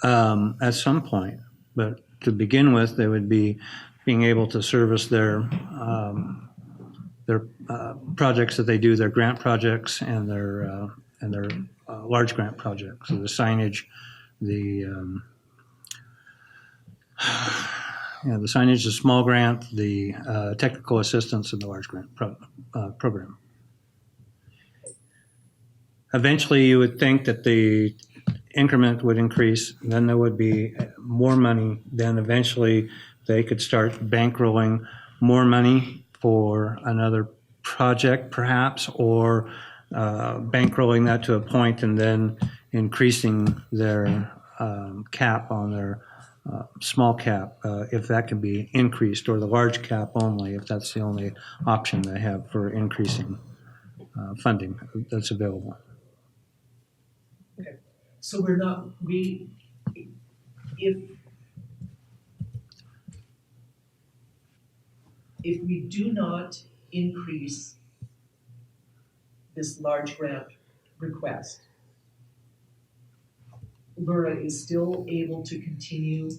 at some point, but to begin with, they would be being able to service their projects that they do, their grant projects and their large grant projects. So the signage, the signage, the small grant, the technical assistance, and the large grant program. Eventually, you would think that the increment would increase, then there would be more money, then eventually they could start bankrolling more money for another project perhaps, or bankrolling that to a point and then increasing their cap on their small cap, if that can be increased, or the large cap only, if that's the only option they have for increasing funding that's available. So if we do not increase this large grant request, Laura is still able to continue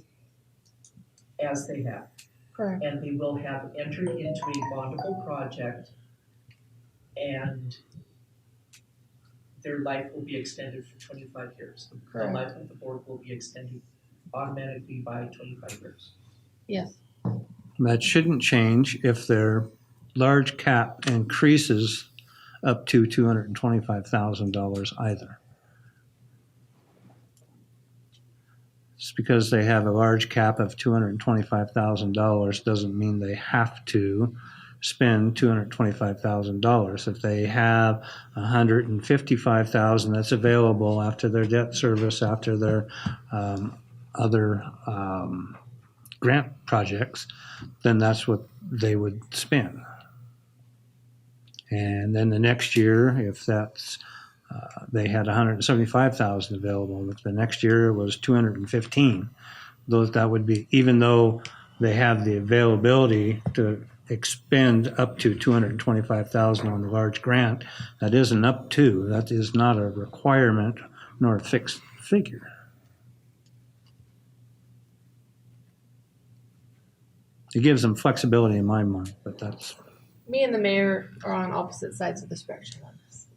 as they have. Correct. And they will have entered into a bondable project and their life will be extended for 25 years. Correct. The life of the board will be extended automatically by 25 years. Yes. That shouldn't change if their large cap increases up to $225,000 either. Just because they have a large cap of $225,000 doesn't mean they have to spend $225,000. If they have $155,000 that's available after their debt service, after their other grant projects, then that's what they would spend. And then the next year, if that's they had $175,000 available, if the next year was $215,000, that would be, even though they have the availability to expend up to $225,000 on the large grant, that is an up to. That is not a requirement nor a fixed figure. It gives them flexibility in my mind, but that's... Me and the mayor are on opposite sides of the spectrum on this.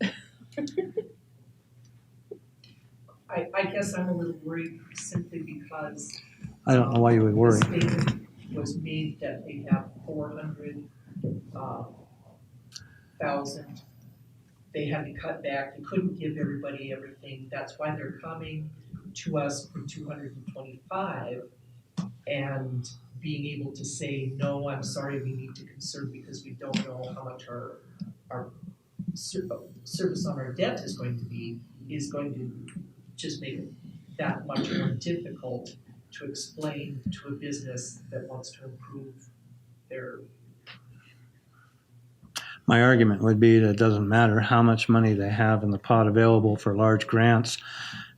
I guess I'm a little worried simply because I don't know why you would worry. the statement was made that they have 400,000. They had to cut back. They couldn't give everybody everything. That's why they're coming to us for 225 and being able to say, no, I'm sorry, we need to conserve because we don't know how much our service on our debt is going to be, is going to just make it that much more difficult to explain to a business that wants to improve their. My argument would be that it doesn't matter how much money they have in the pot available for large grants.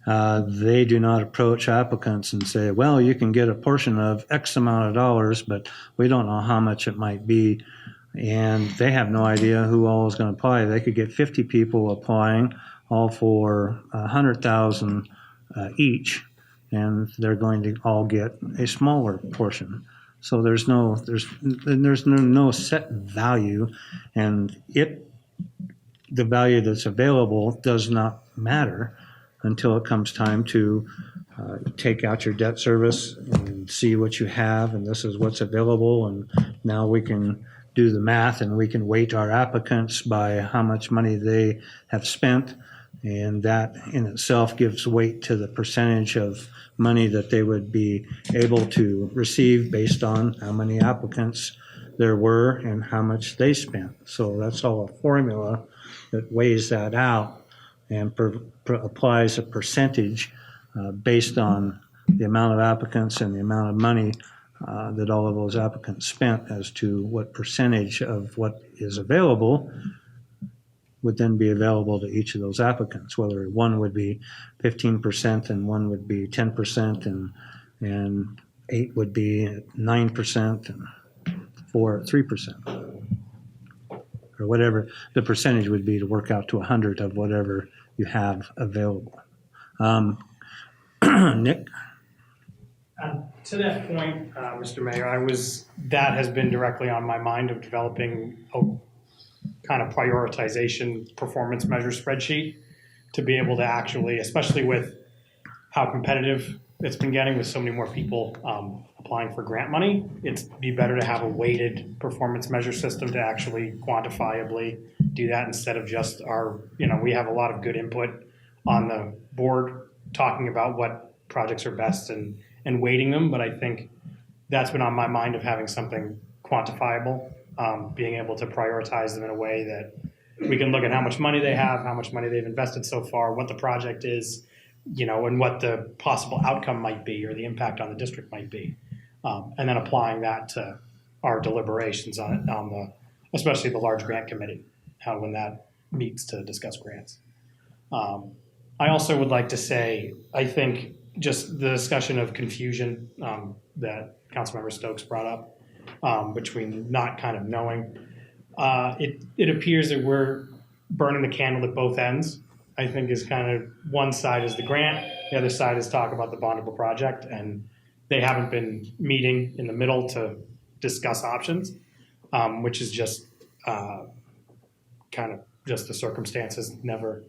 They do not approach applicants and say, well, you can get a portion of X amount of dollars, but we don't know how much it might be. And they have no idea who all is going to apply. They could get 50 people applying, all for $100,000 each, and they're going to all get a smaller portion. So there's no set value, and the value that's available does not matter until it comes time to take out your debt service and see what you have, and this is what's available, and now we can do the math and we can weight our applicants by how much money they have spent, And that in itself gives weight to the percentage of money that they would be able to receive based on how many applicants there were and how much they spent. So that's all a formula that weighs that out and applies a percentage based on the amount of applicants and the amount of money that all of those applicants spent as to what percentage of what is available would then be available to each of those applicants, whether one would be 15% and one would be 10% and 8 would be 9% and 4 3%, or whatever the percentage would be to work out to 100 of whatever you have available. Nick? To that point, Mr. Mayor, that has been directly on my mind of developing a kind of prioritization performance measure spreadsheet to be able to actually, especially with how competitive it's been getting with so many more people applying for grant money, it'd be better to have a weighted performance measure system to actually quantifiably do that instead of just we have a lot of good input on the board talking about what projects are best and weighting them, but I think that's been on my mind of having something quantifiable, being able to prioritize them in a way that we can look at how much money they have, how much money they've invested so far, what the project is, and what the possible outcome might be or the impact on the district might be. And then applying that to our deliberations on especially the large grant committee, when that meets to discuss grants. I also would like to say, I think just the discussion of confusion that Councilmember Stokes brought up between not kind of knowing, it appears that we're burning the candle at both ends. I think is kind of one side is the grant, the other side is talk about the bondable project, and they haven't been meeting in the middle to discuss options, which is just kind of just the circumstances. Never,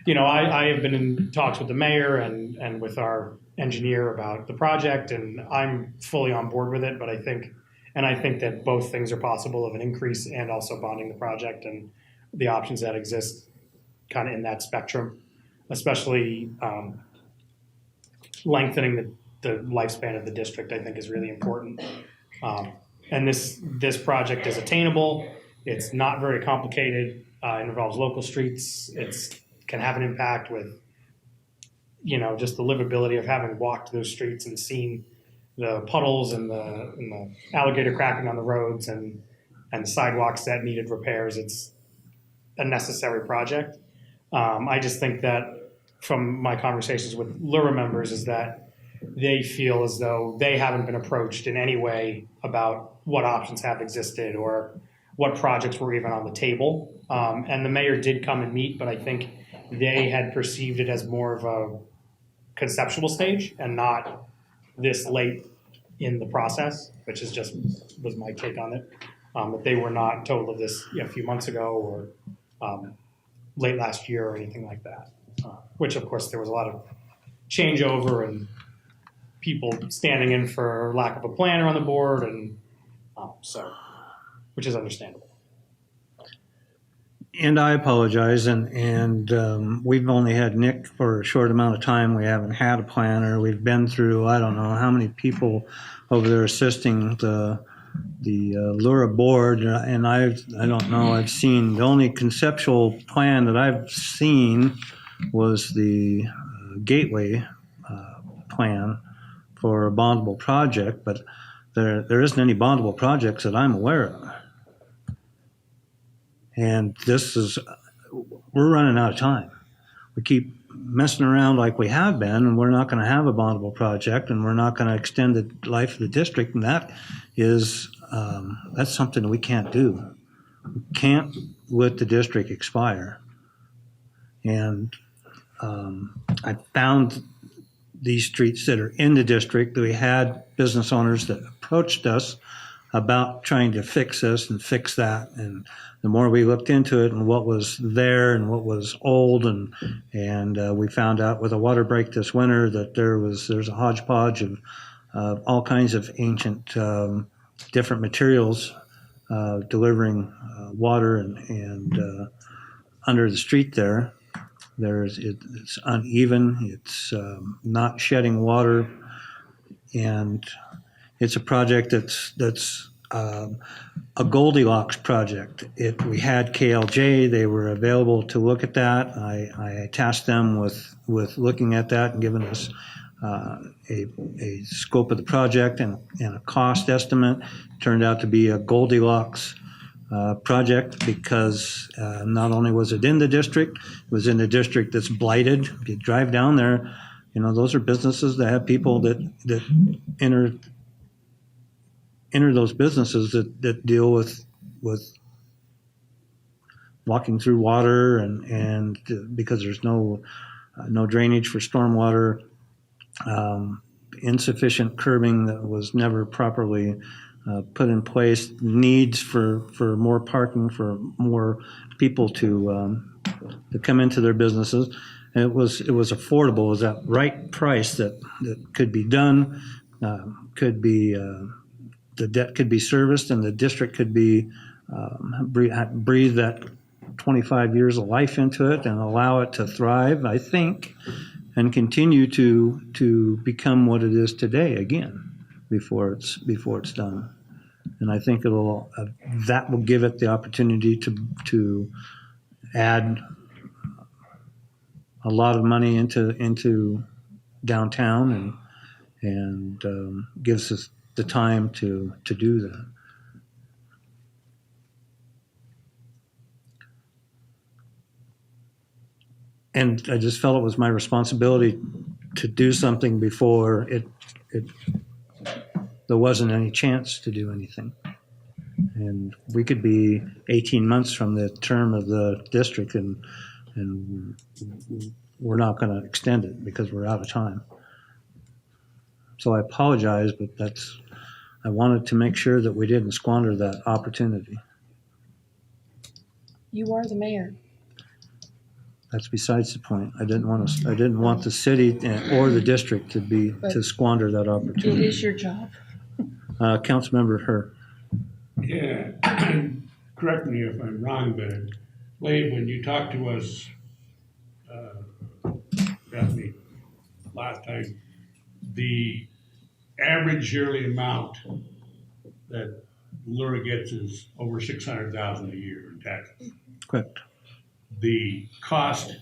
I have been in talks with the mayor and with our engineer about the project, and I'm fully on board with it. But I think that both things are possible, of an increase and also bonding the project, and the options that exist kind of in that spectrum, especially lengthening the lifespan of the district, I think is really important. And this project is attainable. It's not very complicated. It involves local streets. It can have an impact with, just the livability of having walked those streets and seen the puddles and the alligator cracking on the roads and the sidewalks that needed repairs. It's a necessary project. I just think that from my conversations with Laurel members is that they feel as though they haven't been approached in any way about what options have existed or what projects were even on the table. And the mayor did come and meet, but I think they had perceived it as more of a conceptual stage and not this late in the process, which was my take on it. That they were not told of this a few months ago or late last year or anything like that, which of course there was a lot of changeover and people standing in for lack of a planner on the board, and which is understandable. And I apologize, and we've only had Nick for a short amount of time. We haven't had a planner. We've been through, I don't know how many people over there assisting the Lura board, and I don't know, I've seen, the only conceptual plan that I've seen was the gateway plan for a bondable project, but there isn't any bondable projects that I'm aware of. And we're running out of time. We keep messing around like we have been, and we're not going to have a bondable project, and we're not going to extend the life of the district, and that's something we can't do. We can't let the district expire. And I found these streets that are in the district that we had business owners that approached us about trying to fix this and fix that. And the more we looked into it and what was there and what was old, and we found out with a water break this winter that there's a hodgepodge of all kinds of ancient different materials delivering water and under the street there. It's uneven, it's not shedding water, and it's a project that's a Goldilocks project. We had KLJ, they were available to look at that. I tasked them with looking at that and giving us a scope of the project and a cost estimate. Turned out to be a Goldilocks project because not only was it in the district, it was in the district that's blighted. If you drive down there, you know, those are businesses that have people that enter those businesses that deal with walking through water and because there's no drainage for stormwater, insufficient curbing that was never properly put in place, needs for more parking, for more people to come into their businesses. And it was affordable. It was that right price that could be done, could be the debt could be serviced, and the district could be breathe that 25 years of life into it and allow it to thrive, I think, and continue to become what it is today again before it's done. And I think that will give it the opportunity to add a lot of money into downtown and gives us the time to do that. And I just felt it was my responsibility to do something before there wasn't any chance to do anything. And we could be 18 months from the term of the district and we're not going to extend it because we're out of time. So I apologize, but I wanted to make sure that we didn't squander that opportunity. You are the mayor. That's besides the point. I didn't want the city or the district to squander that opportunity. It is your job. Councilmember Herr. Yeah, correct me if I'm wrong, but Wade, when you talked to us, Bethany, last time, the average yearly amount that Laurel gets is over $600,000 a year in taxes. Correct. The cost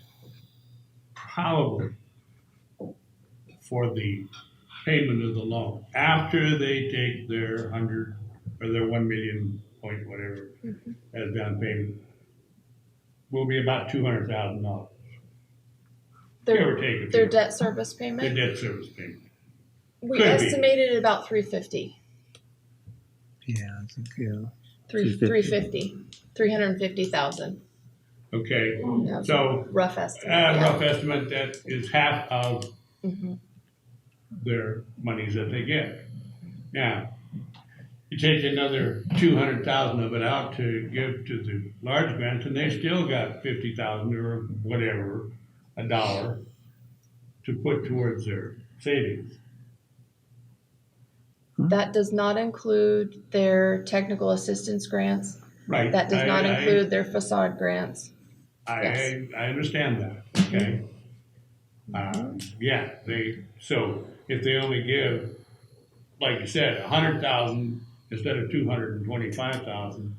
probably for the payment of the loan after they take their 100 or their 1 million point whatever as down payment will be about $200,000. Give or take Their debt service payment? Their debt service payment. We estimated it about $350. Yeah, I think, yeah. 350,000. Okay, so rough estimate. Rough estimate that is half of their monies that they get. Now, you take another 200,000 of it out to give to the large grants, and they still got 50,000 or whatever, $1 to put towards their savings. That does not include their technical assistance grants. Right. That does not include their facade grants. I understand that, okay? Yeah, so if they only give, like you said, 100,000 instead of 225,000,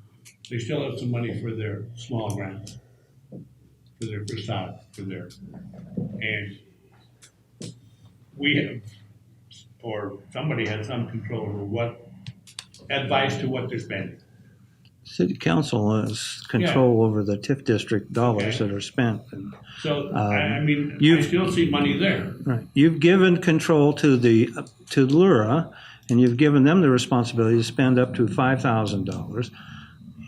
they still have some money for their small grants, for their facade, and we have, or somebody has some control over what advice to what they're spending. City Council has control over the TIF district dollars that are spent. And, so, I mean, I still see money there. Right. You've given control to Lura, and you've given them the responsibility to spend up to $5,000.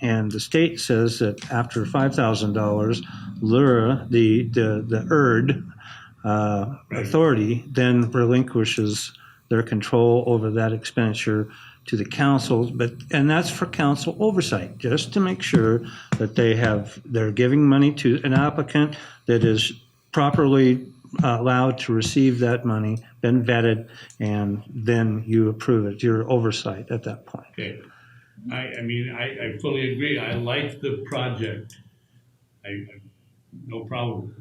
And the state says that after $5,000, Lura, the ERD authority, then relinquishes their control over that expenditure to the council, and that's for council oversight, just to make sure that they're giving money to an applicant that is properly allowed to receive that money, been vetted, and then you approve it. Your oversight at that point. Okay. I mean, I fully agree. I like the project. I no problem.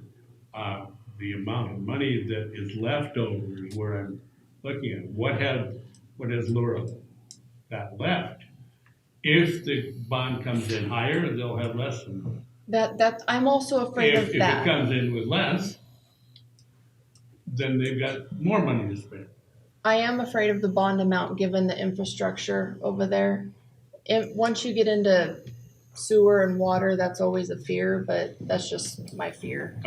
The amount of money that is left over is where I'm looking at. What has Laurel got left? If the bond comes in higher, they'll have less than. That I'm also afraid If of it that. comes in with less, then they've got more money to spend. I am afraid of the bond amount given the infrastructure over there. Once you get into sewer and water, that's always a fear, but that's just my fear.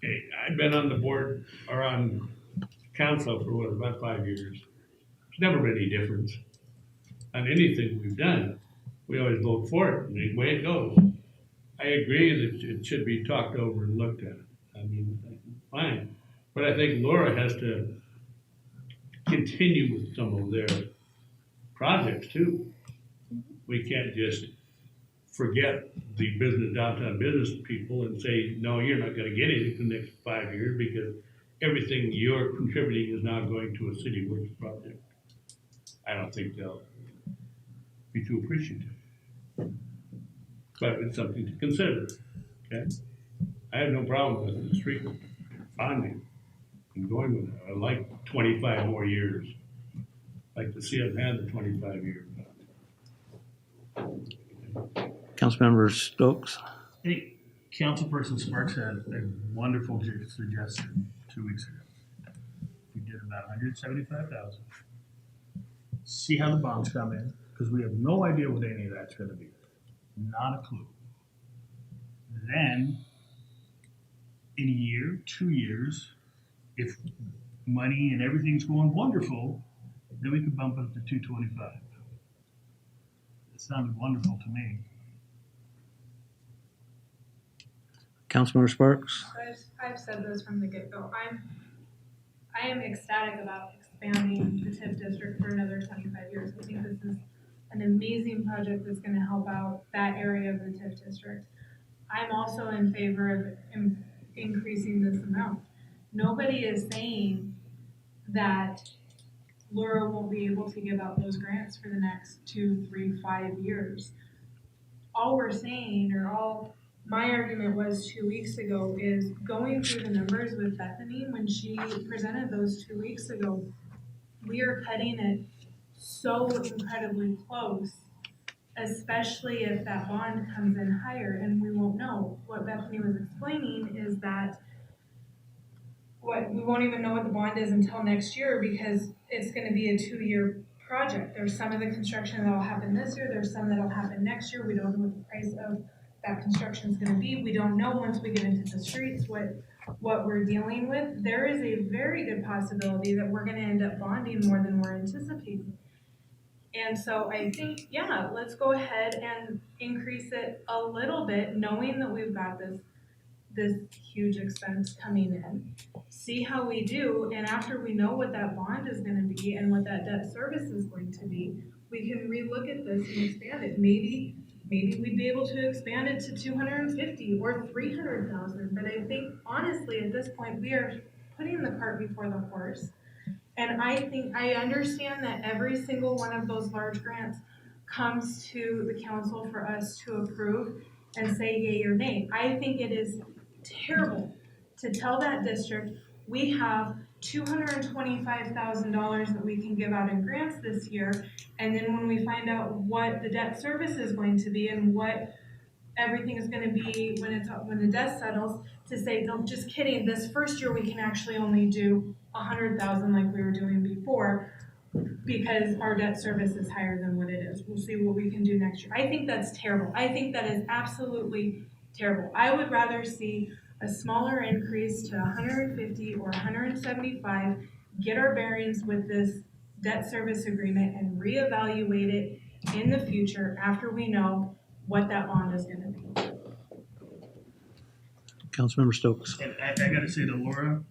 Hey, I've been on the board or on council for about 5 years. There's never been any difference on anything we've done. We always vote for it, and the way it goes. I agree that it should be talked over and looked at. I mean, fine. But I think Laura has to continue with some of their projects too. We can't just forget the downtown business people and say, no, you're not gonna get anything for the next 5 years because everything you're contributing is now going to a city works project. I don't think they'll be too appreciative. But it's something to consider, okay? I have no problem with the street bonding and going with it. I like 25 more years. I'd like to see it had the 25 years. Councilmember Stokes? I think Councilperson Sparks had a wonderful suggestion 2 weeks ago. We did about 175,000. See how the bonds come in, because we have no idea what any of that's gonna be. Not a clue. Then, in a year, 2 years, if money and everything's going wonderful, then we could bump it up to 225. It sounded wonderful to me. Councilmember Sparks? I've said this from the get-go. I am ecstatic about expanding the TIF district for another 25 years. I think this is an amazing project that's going to help out that area of the TIF district. I'm also in favor of increasing this amount. Nobody is saying that Laura won't be able to give out those grants for the next 2, 3, 5 years. All we're saying, or all my argument was 2 weeks ago, is going through the numbers with Bethany when she presented those 2 weeks ago. We are cutting it so incredibly close, especially if that bond comes in higher, and we won't know. What Bethany was explaining is that we won't even know what the bond is until next year because it's going to be a 2-year project. There's some of the construction that will happen this year. There's some that will happen next year. We don't know what the price of that construction is going to be. We don't know once we get into the streets what we're dealing with. There is a very good possibility that we're going to end up bonding more than we're anticipating. And so I think, yeah, let's go ahead and increase it a little bit, knowing that we've got this huge expense coming in. See how we do, and after we know what that bond is going to be and what that debt service is going to be, we can relook at this and expand it. Maybe we'd be able to expand it to 250 or 300,000. But I think honestly, at this point, we are putting the cart before the horse. And I understand that every single one of those large grants comes to the council for us to approve and say yay or nay. I think it is terrible to tell that district we have $225,000 that we can give out in grants this year, and then when we find out what the debt service is going to be and what everything is going to be when the debt settles, to say, no, just kidding, this first year we can actually only do 100,000 like we were doing before because our debt service is higher than what it is. We'll see what we can do next year. I think that's terrible. I think that is absolutely terrible. I would rather see a smaller increase to 150 or 175, get our bearings with this debt service agreement and reevaluate it in the future after we know what that bond is going to be. Councilmember Stokes? And I gotta say to Laura,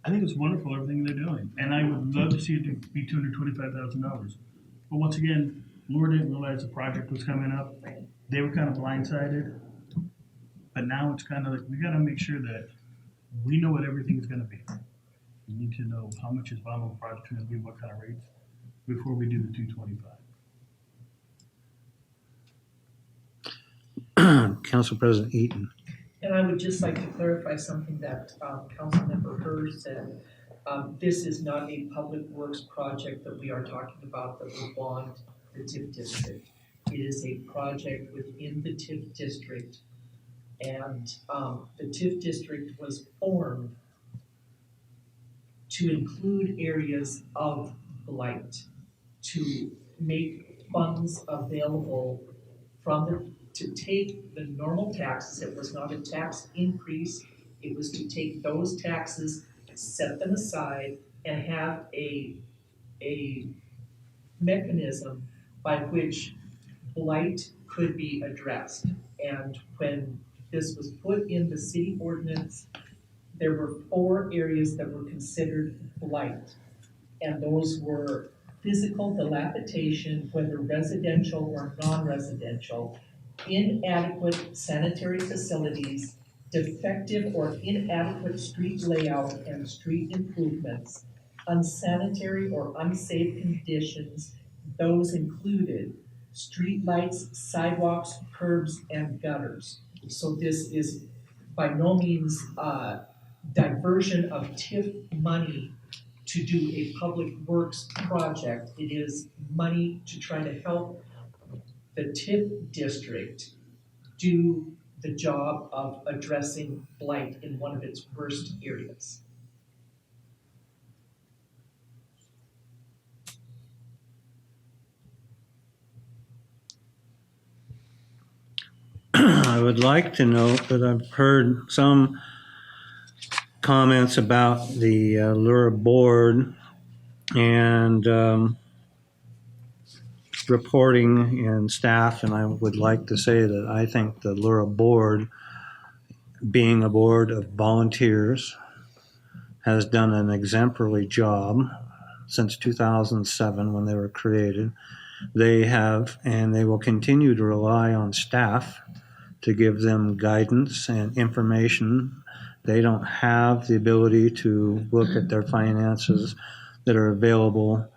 I think it's wonderful everything they're doing, and I would love to see it be $225,000. But once again, Laura didn't realize the project was coming up. They were kind of blindsided. But now it's kind of like, we gotta make sure that we know what everything's gonna be. We need to know how much is bond on the project gonna be, what kind of rates, before we do the 225. Council President Eaton? And I would just like to clarify something that Councilmember Hurd said. This is not a public works project that we are talking about that will bond the TIF district. It is a project within the TIF district. And the TIF district was formed to include areas of blight, to make funds available to take the normal taxes. It was not a tax increase. It was to take those taxes, set them aside, and have a mechanism by which blight could be addressed. And when this was put in the city ordinance, there were 4 areas that were considered blight. And those were physical dilapidation, whether residential or non-residential, inadequate sanitary facilities, defective or inadequate street layout and street improvements, unsanitary or unsafe conditions. Those included streetlights, sidewalks, curbs, and gutters. So this is by no means diversion of TIF money to do a public works project. It is money to try to help the TIF district do the job of addressing blight in one of its worst areas. I would like to note that I've heard some comments about the Laurel board and reporting and staff, and I would like to say that I think the Laurel board, being a board of volunteers, has done an exemplary job since 2007 when they were created. They have, and they will continue to rely on staff to give them guidance and information. They don't have the ability to look at their finances that are available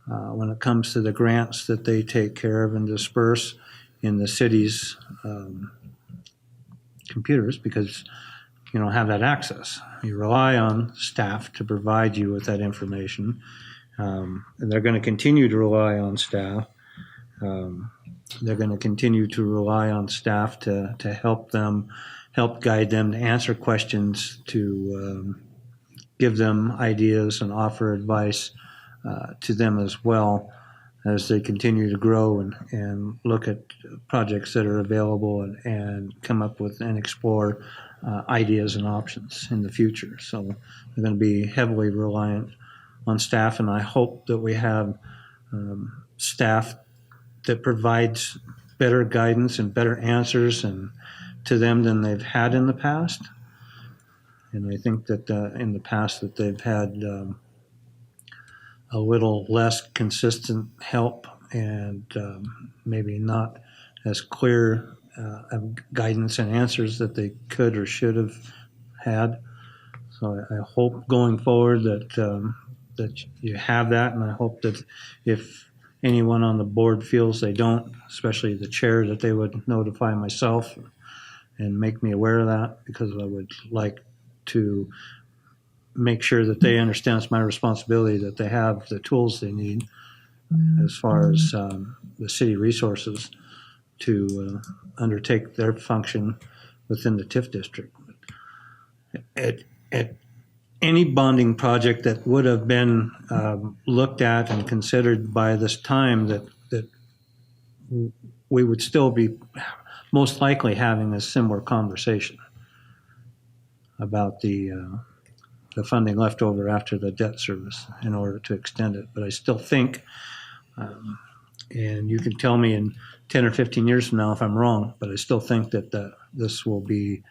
when it comes to the grants that they take care of and disperse in the city's computers, because you don't have that access. You rely on staff to provide you with that information. And they're going to continue to rely on staff. They're going to continue to rely on staff to help guide them, to answer questions, to give them ideas and offer advice to them as well as they continue to grow and look at projects that are available and come up with and explore ideas and options in the future. So they're going to be heavily reliant on staff, and I hope that we have staff that provides better guidance and better answers and to them than they've had in the past. And I think that in the past that they've had a little less consistent help and maybe not as clear guidance and answers that they could or should have had. So I hope going forward that that you have that, and I hope that if anyone on the board feels they don't, especially the chair, that they would notify myself and make me aware of that, because I would like to make sure that they understand it's my responsibility, that they have the tools they need as far as the city resources to undertake their function within the TIF district. At any bonding project that would have been looked at and considered by this time, that we would still be most likely having a similar conversation about the funding left over after the debt service in order to extend it. But I still think, and you can tell me in 10 or 15 years from now if I'm wrong, but I still think that this will be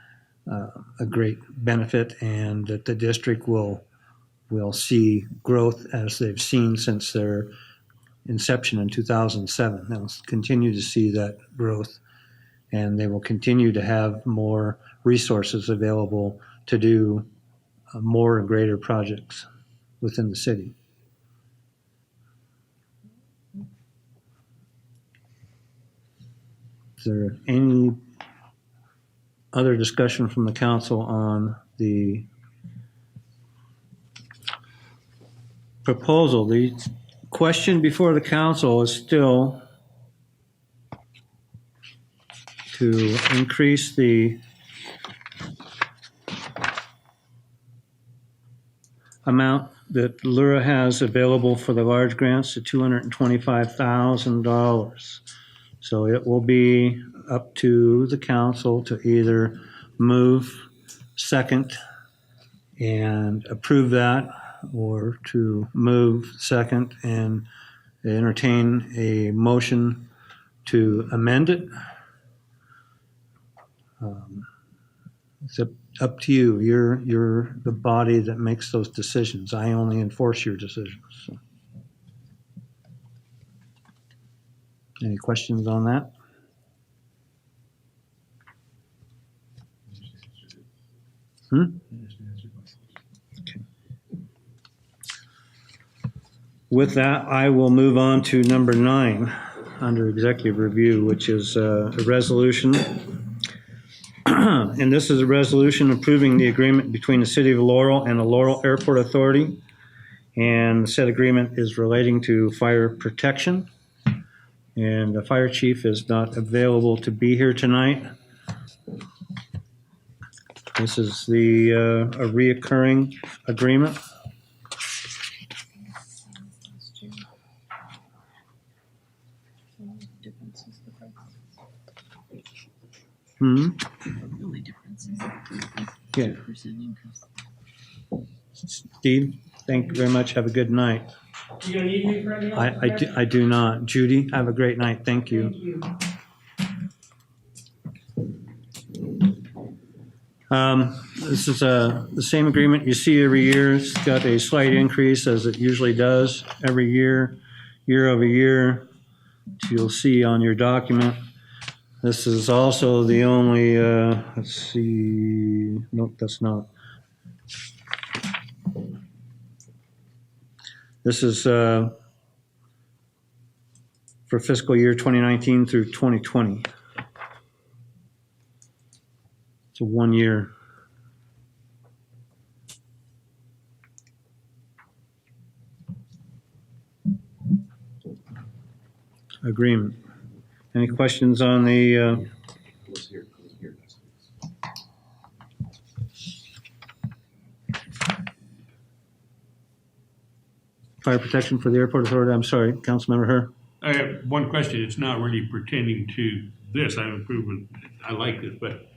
a great benefit, and that the district will see growth as they've seen since their inception in 2007. They'll continue to see that growth, and they will continue to have more resources available to do more and greater projects within the city. Is there any other discussion from the council on the proposal. The question before the council is still to increase the amount that Lura has available for the large grants to $225,000. So it will be up to the council to either move second and approve that, or to move second and entertain a motion to amend it. It's up to you. You're the body that makes those decisions. I only enforce your decisions. So. Any questions on that? Okay. With that, I will move on to number 9 under executive review, which is a resolution. And this is a resolution approving the agreement between the City of Laurel and the Laurel Airport Authority. And said agreement is relating to fire protection. And the fire chief is not available to be here tonight. This is a reoccurring agreement. Hmm. Yeah. Steve, thank you very much. Have a good night. You gonna need me for anything else? I do not. Judy, have a great night. Thank you. Thank you. This is the same agreement you see every year. It's got a slight increase, as it usually does every year, year over year. You'll see on your document. This is also the only, let's see, nope, that's not. This is for fiscal year 2019 through 2020. It's a 1-year. Agreement. Any questions on the fire protection for the airport authority? I'm sorry, Councilmember Herr. I have one question. It's not really pertaining to this. I approve it. I like this, but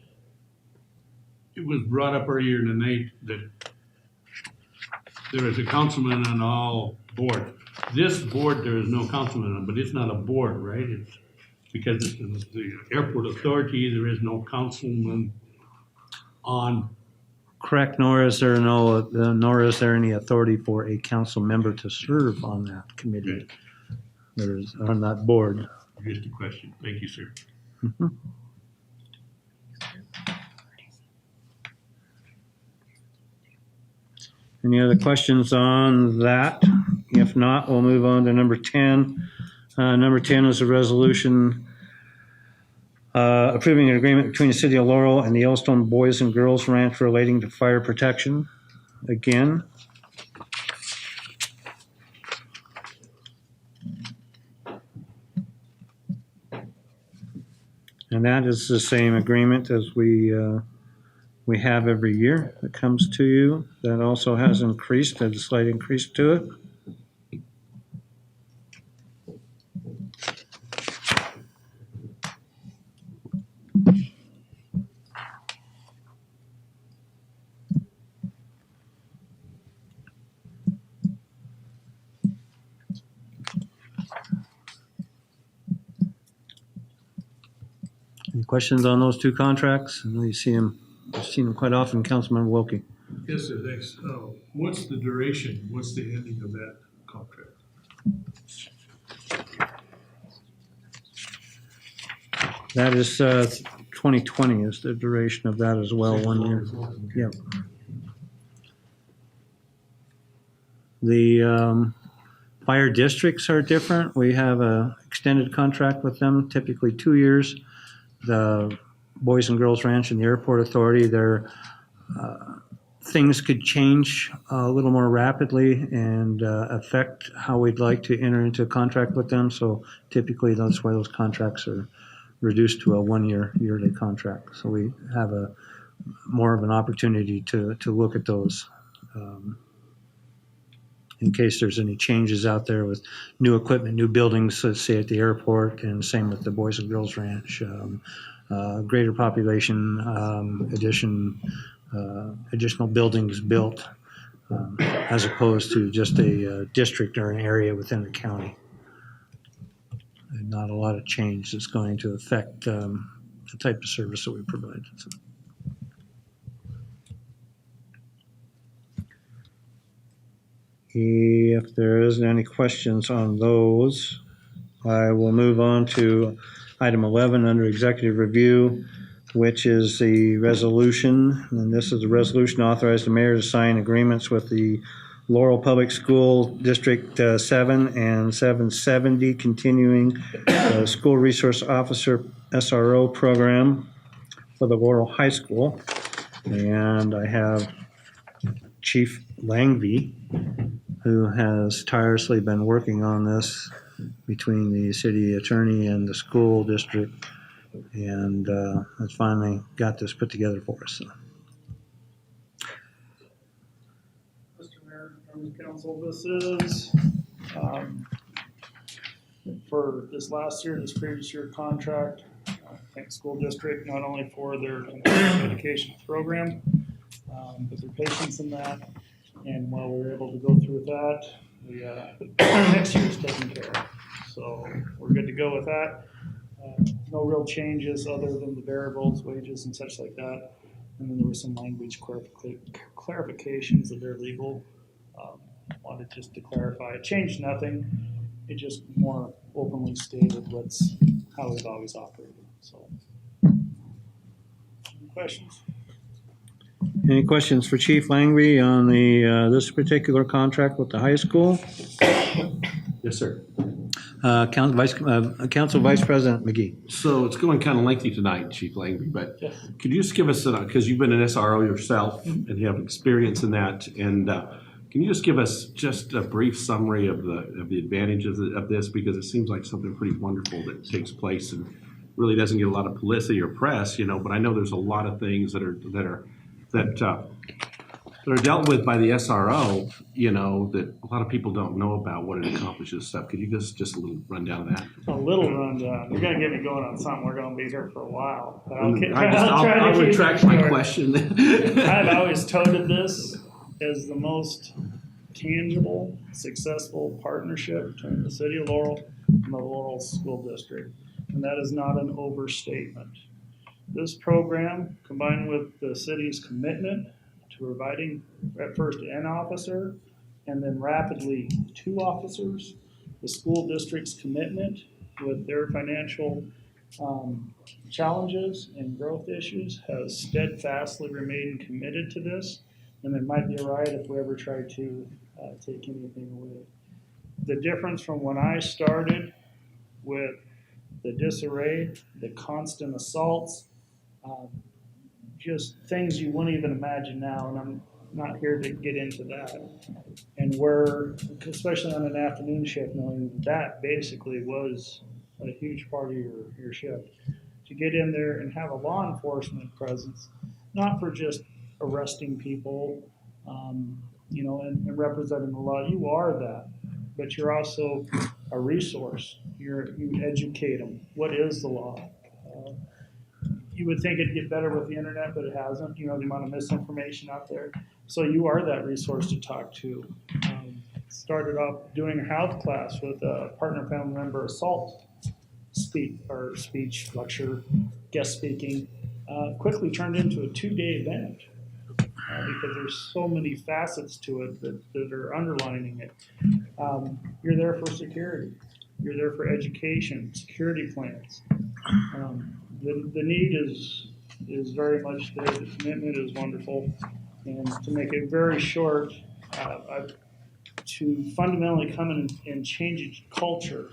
it was brought up earlier tonight that there is a councilman on all boards. This board, there is no councilman on, but it's not a board, right? It's because it's the airport authority, there is no councilman on. Correct, nor is there any authority for a council member to serve on that committee. Okay. There's on that board. Just a question. Thank you, sir. Mhm. Any other questions on that? If not, we'll move on to number 10. Number 10 is a resolution approving an agreement between the City of Laurel and the Yellowstone Boys and Girls Ranch relating to fire protection. Again. And that is the same agreement as we have every year that comes to you. That also has increased, a slight increase to it. Any questions on those two contracts? I know you see them. I've seen them quite often, Councilmember Wilkie. Yes, sir, thanks. What's the duration? What's the ending of that contract? That is 2020 is the duration of that as well, 1 year. Yep. The fire districts are different. We have a extended contract with them, typically 2 years. The Boys and Girls Ranch and the Airport Authority, things could change a little more rapidly and affect how we'd like to enter into a contract with them. So typically, that's why those contracts are reduced to a yearly contract. So we have more of an opportunity to look at those in case there's any changes out there with new equipment, new buildings, let's say at the airport, and same with the Boys and Girls Ranch. Greater population additional buildings built as opposed to just a district or an area within the county. And not a lot of change that's going to affect the type of service that we provide. So. If there isn't any questions on those, I will move on to item 11 under executive review, which is the resolution. And this is the resolution authorizing the mayor to sign agreements with the Laurel Public School District 7 and 770 continuing school resource officer SRO program for the Laurel High School. And I have Chief Langby, who has tirelessly been working on this between the city attorney and the school district, and has finally got this put together for us. So. Mr. Mayor, members of council, this is for this last year, this previous year contract. Thank school district not only for their continuing education program, but their patience in that. And while we were able to go through with that, next year is taken care of. So we're good to go with that. No real changes other than the variables, wages, and such like that. And then there was some language clarifications that they're legal. Wanted just to clarify. It changed nothing. It just more openly stated how we've always operated. So, any questions? Any questions for Chief Langby on the this particular contract with the high school? Yes, sir. Council Vice President McGee. So it's going kind of lengthy tonight, Chief Langby, but could you just give us, because you've been an SRO yourself and you have experience in that, and can you just give us just a brief summary of the advantages of this, because it seems like something pretty wonderful that takes place and really doesn't get a lot of publicity or press, but I know there's a lot of things that are dealt with by the SRO, that a lot of people don't know about what it accomplishes stuff. Could you just a little rundown of that? A little rundown. You're going to get me going on something. We're going to be here for a while. But I'll retract my question. I've always touted this as the most tangible, successful partnership between the city of Laurel and the Laurel School District. And that is not an overstatement. This program, combined with the city's commitment to providing at first an officer and then rapidly 2 officers, the school district's commitment with their financial challenges and growth issues has steadfastly remained committed to this. And it might be a riot if we ever try to take anything away. The difference from when I started with the disarray, the constant assaults, just things you wouldn't even imagine now, and I'm not here to get into that. And we're, especially on an afternoon shift, knowing that basically was a huge part of your shift. To get in there and have a law enforcement presence, not for just arresting people, and representing the law. You are that, but you're also a resource. You educate them. What is the law? You would think it'd get better with the internet, but it hasn't. The amount of misinformation out there. So you are that resource to talk to. Started off doing a health class with a partner family member assault speech lecture, guest speaking. Quickly turned into a 2-day event because there's so many facets to it that are underlining it. You're there for security. You're there for education, security plans. The need is very much there. The commitment is wonderful. And to make it very short, to fundamentally come in and change culture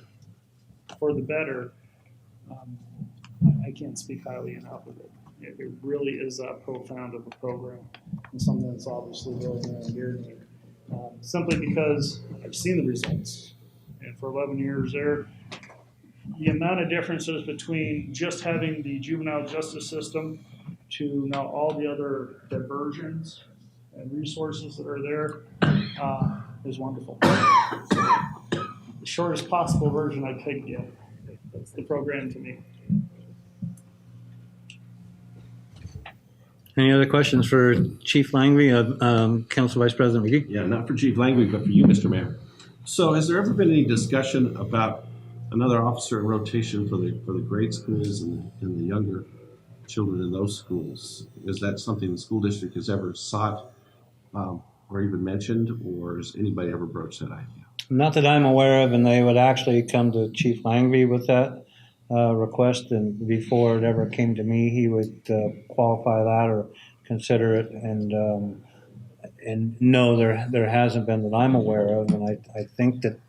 for the better, I can't speak highly enough of it. It really is that profound of a program, and something that's obviously really near and dear to me. Simply because I've seen the results, and for 11 years there, the amount of differences between just having the juvenile justice system to now all the other diversions and resources that are there is wonderful. The shortest possible version I could get. That's the program to me. Any other questions for Chief Langley, Council Vice President McGee? Yeah, not for Chief Langley, but for you, Mr. Mayor. So has there ever been any discussion about another officer in rotation for the grade schools and the younger children in those schools? Is that something the school district has ever sought or even mentioned, or has anybody ever broached that idea? Not that I'm aware of, and they would actually come to Chief Langley with that request, and before it ever came to me, he would qualify that or consider it, and no, there hasn't been that I'm aware of, and I think that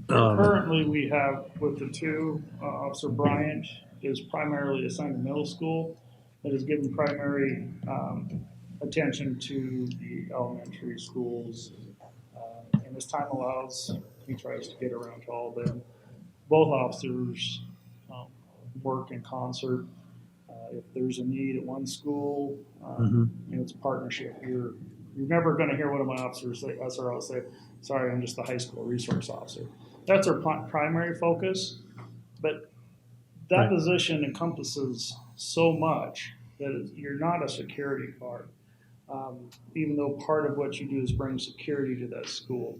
Currently, we have with the two, Officer Bryant is primarily assigned to middle school, that is given primary attention to the elementary schools, and as time allows, he tries to get around to all of them. Both officers work in concert. If there's a need at one school, it's a partnership. You're never going to hear one of my officers say, SRO say, sorry, I'm just the high school resource officer. That's our primary focus, but that position encompasses so much that you're not a security guard, even though part of what you do is bring security to that school.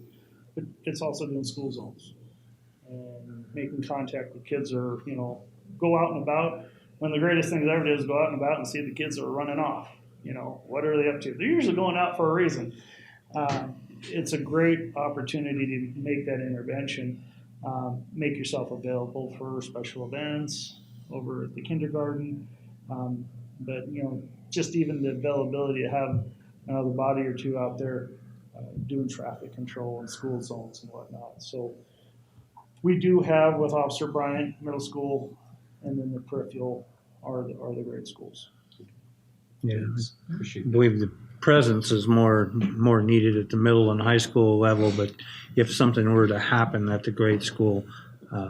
But it's also doing school zones and making contact with kids, or go out and about. One of the greatest things I ever did is go out and about and see the kids that are running off. What are they up to? They're usually going out for a reason. It's a great opportunity to make that intervention, make yourself available for special events over at the kindergarten. But just even the availability to have another body or two out there doing traffic control in school zones and whatnot. So we do have with Officer Bryant middle school, and then the peripheral are the grade schools. Yeah, I believe the presence is more needed at the middle and high school level, but if something were to happen at the grade school,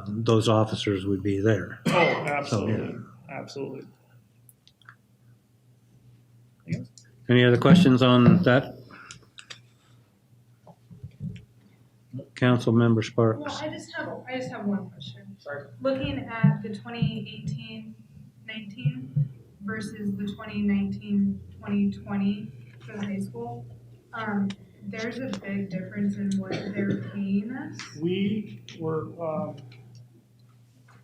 those officers would be there. Oh, absolutely. So, yeah. Absolutely. Any other questions on that? Council Member Sparks. Well, I just have one question. Sorry. Looking at the 2018-19 versus the 2019-2020 for the high school, there's a big difference in what they're paying us. We were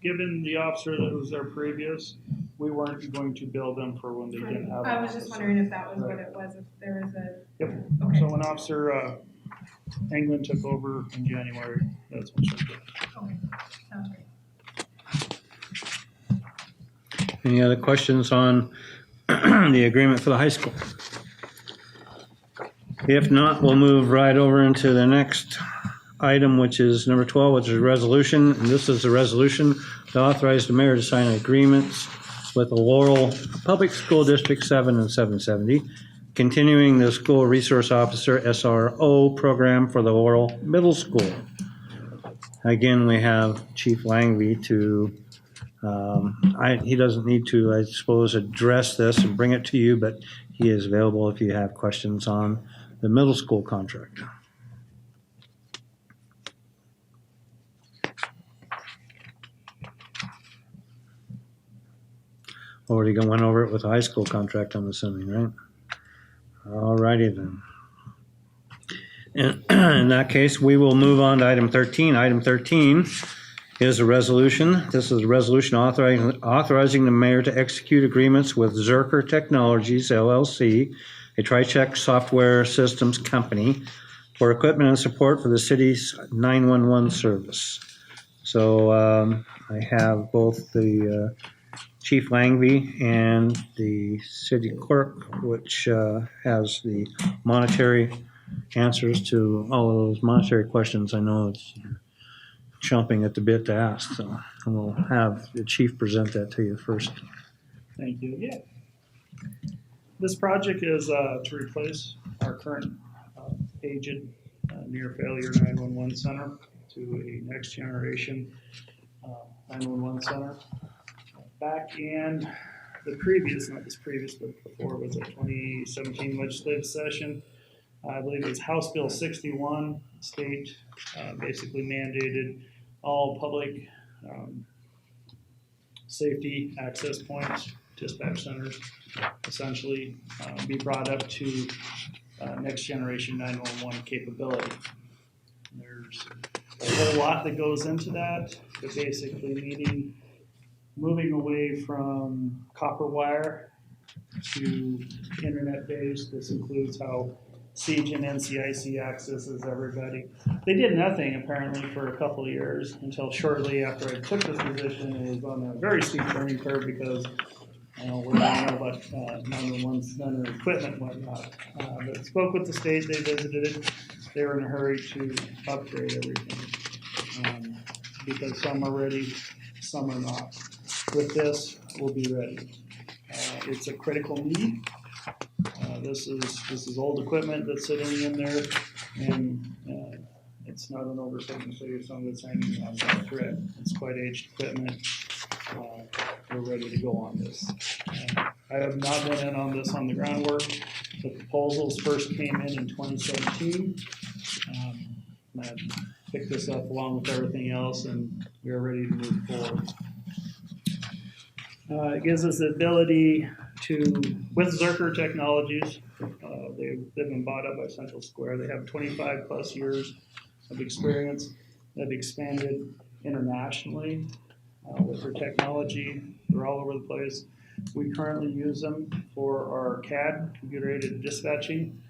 given the officer that was there previous, we weren't going to bill them for when they didn't have. I was just wondering if that was what it was, if there was a. Yep. Okay. So when Officer England took over in January, that's when she did. Okay, sounds great. Any other questions on the agreement for the high school? If not, we'll move right over into the next item, which is number 12, which is resolution. And this is a resolution to authorize the mayor to sign agreements with the Laurel Public School District 7 and 770, continuing the school resource officer SRO program for the Laurel Middle School. Again, we have Chief Langley to, he doesn't need to, I suppose, address this and bring it to you, but he is available if you have questions on the middle school contract. Already went over it with the high school contract, I'm assuming, right? All righty then. In that case, we will move on to item 13. Item 13 is a resolution. This is a resolution authorizing the mayor to execute agreements with Zerker Technologies, LLC, a TriCheck software systems company, for equipment and support for the city's 911 service. So I have both the Chief Langley and the city clerk, which has the monetary answers to all of those monetary questions. I know it's chomping at the bit to ask, so we'll have the chief present that to you first. Thank you again. This project is to replace our current aged near failure 911 center to a next generation 911 center. Back in the previous, not this previous, but before, was a 2017 legislative session. I believe it was House Bill 61, state basically mandated all public safety access points, dispatch centers, essentially be brought up to next generation 911 capability. There's a whole lot that goes into that, but basically meaning moving away from copper wire to internet-based. This includes how Siege and NCIC accesses everybody. They did nothing apparently for a couple of years until shortly after I took this position. It was on a very steep learning curve because we don't know about 911 center equipment and whatnot. But spoke with the state, they visited it. They were in a hurry to upgrade everything because some are ready, some are not. With this, we'll be ready. It's a critical need. This is old equipment that's sitting in there, and it's not an oversight to say some that's hanging on that thread. It's quite aged equipment. We're ready to go on this. I have not been in on this on the groundwork. The proposals first came in 2017. I picked this up along with everything else, and we are ready to move forward. It gives us the ability to, with Zerker Technologies, they've been bought up by Central Square. They have 25 plus years of experience. They've expanded internationally with their technology. They're all over the place. We currently use them for our CAD, computer-aided dispatching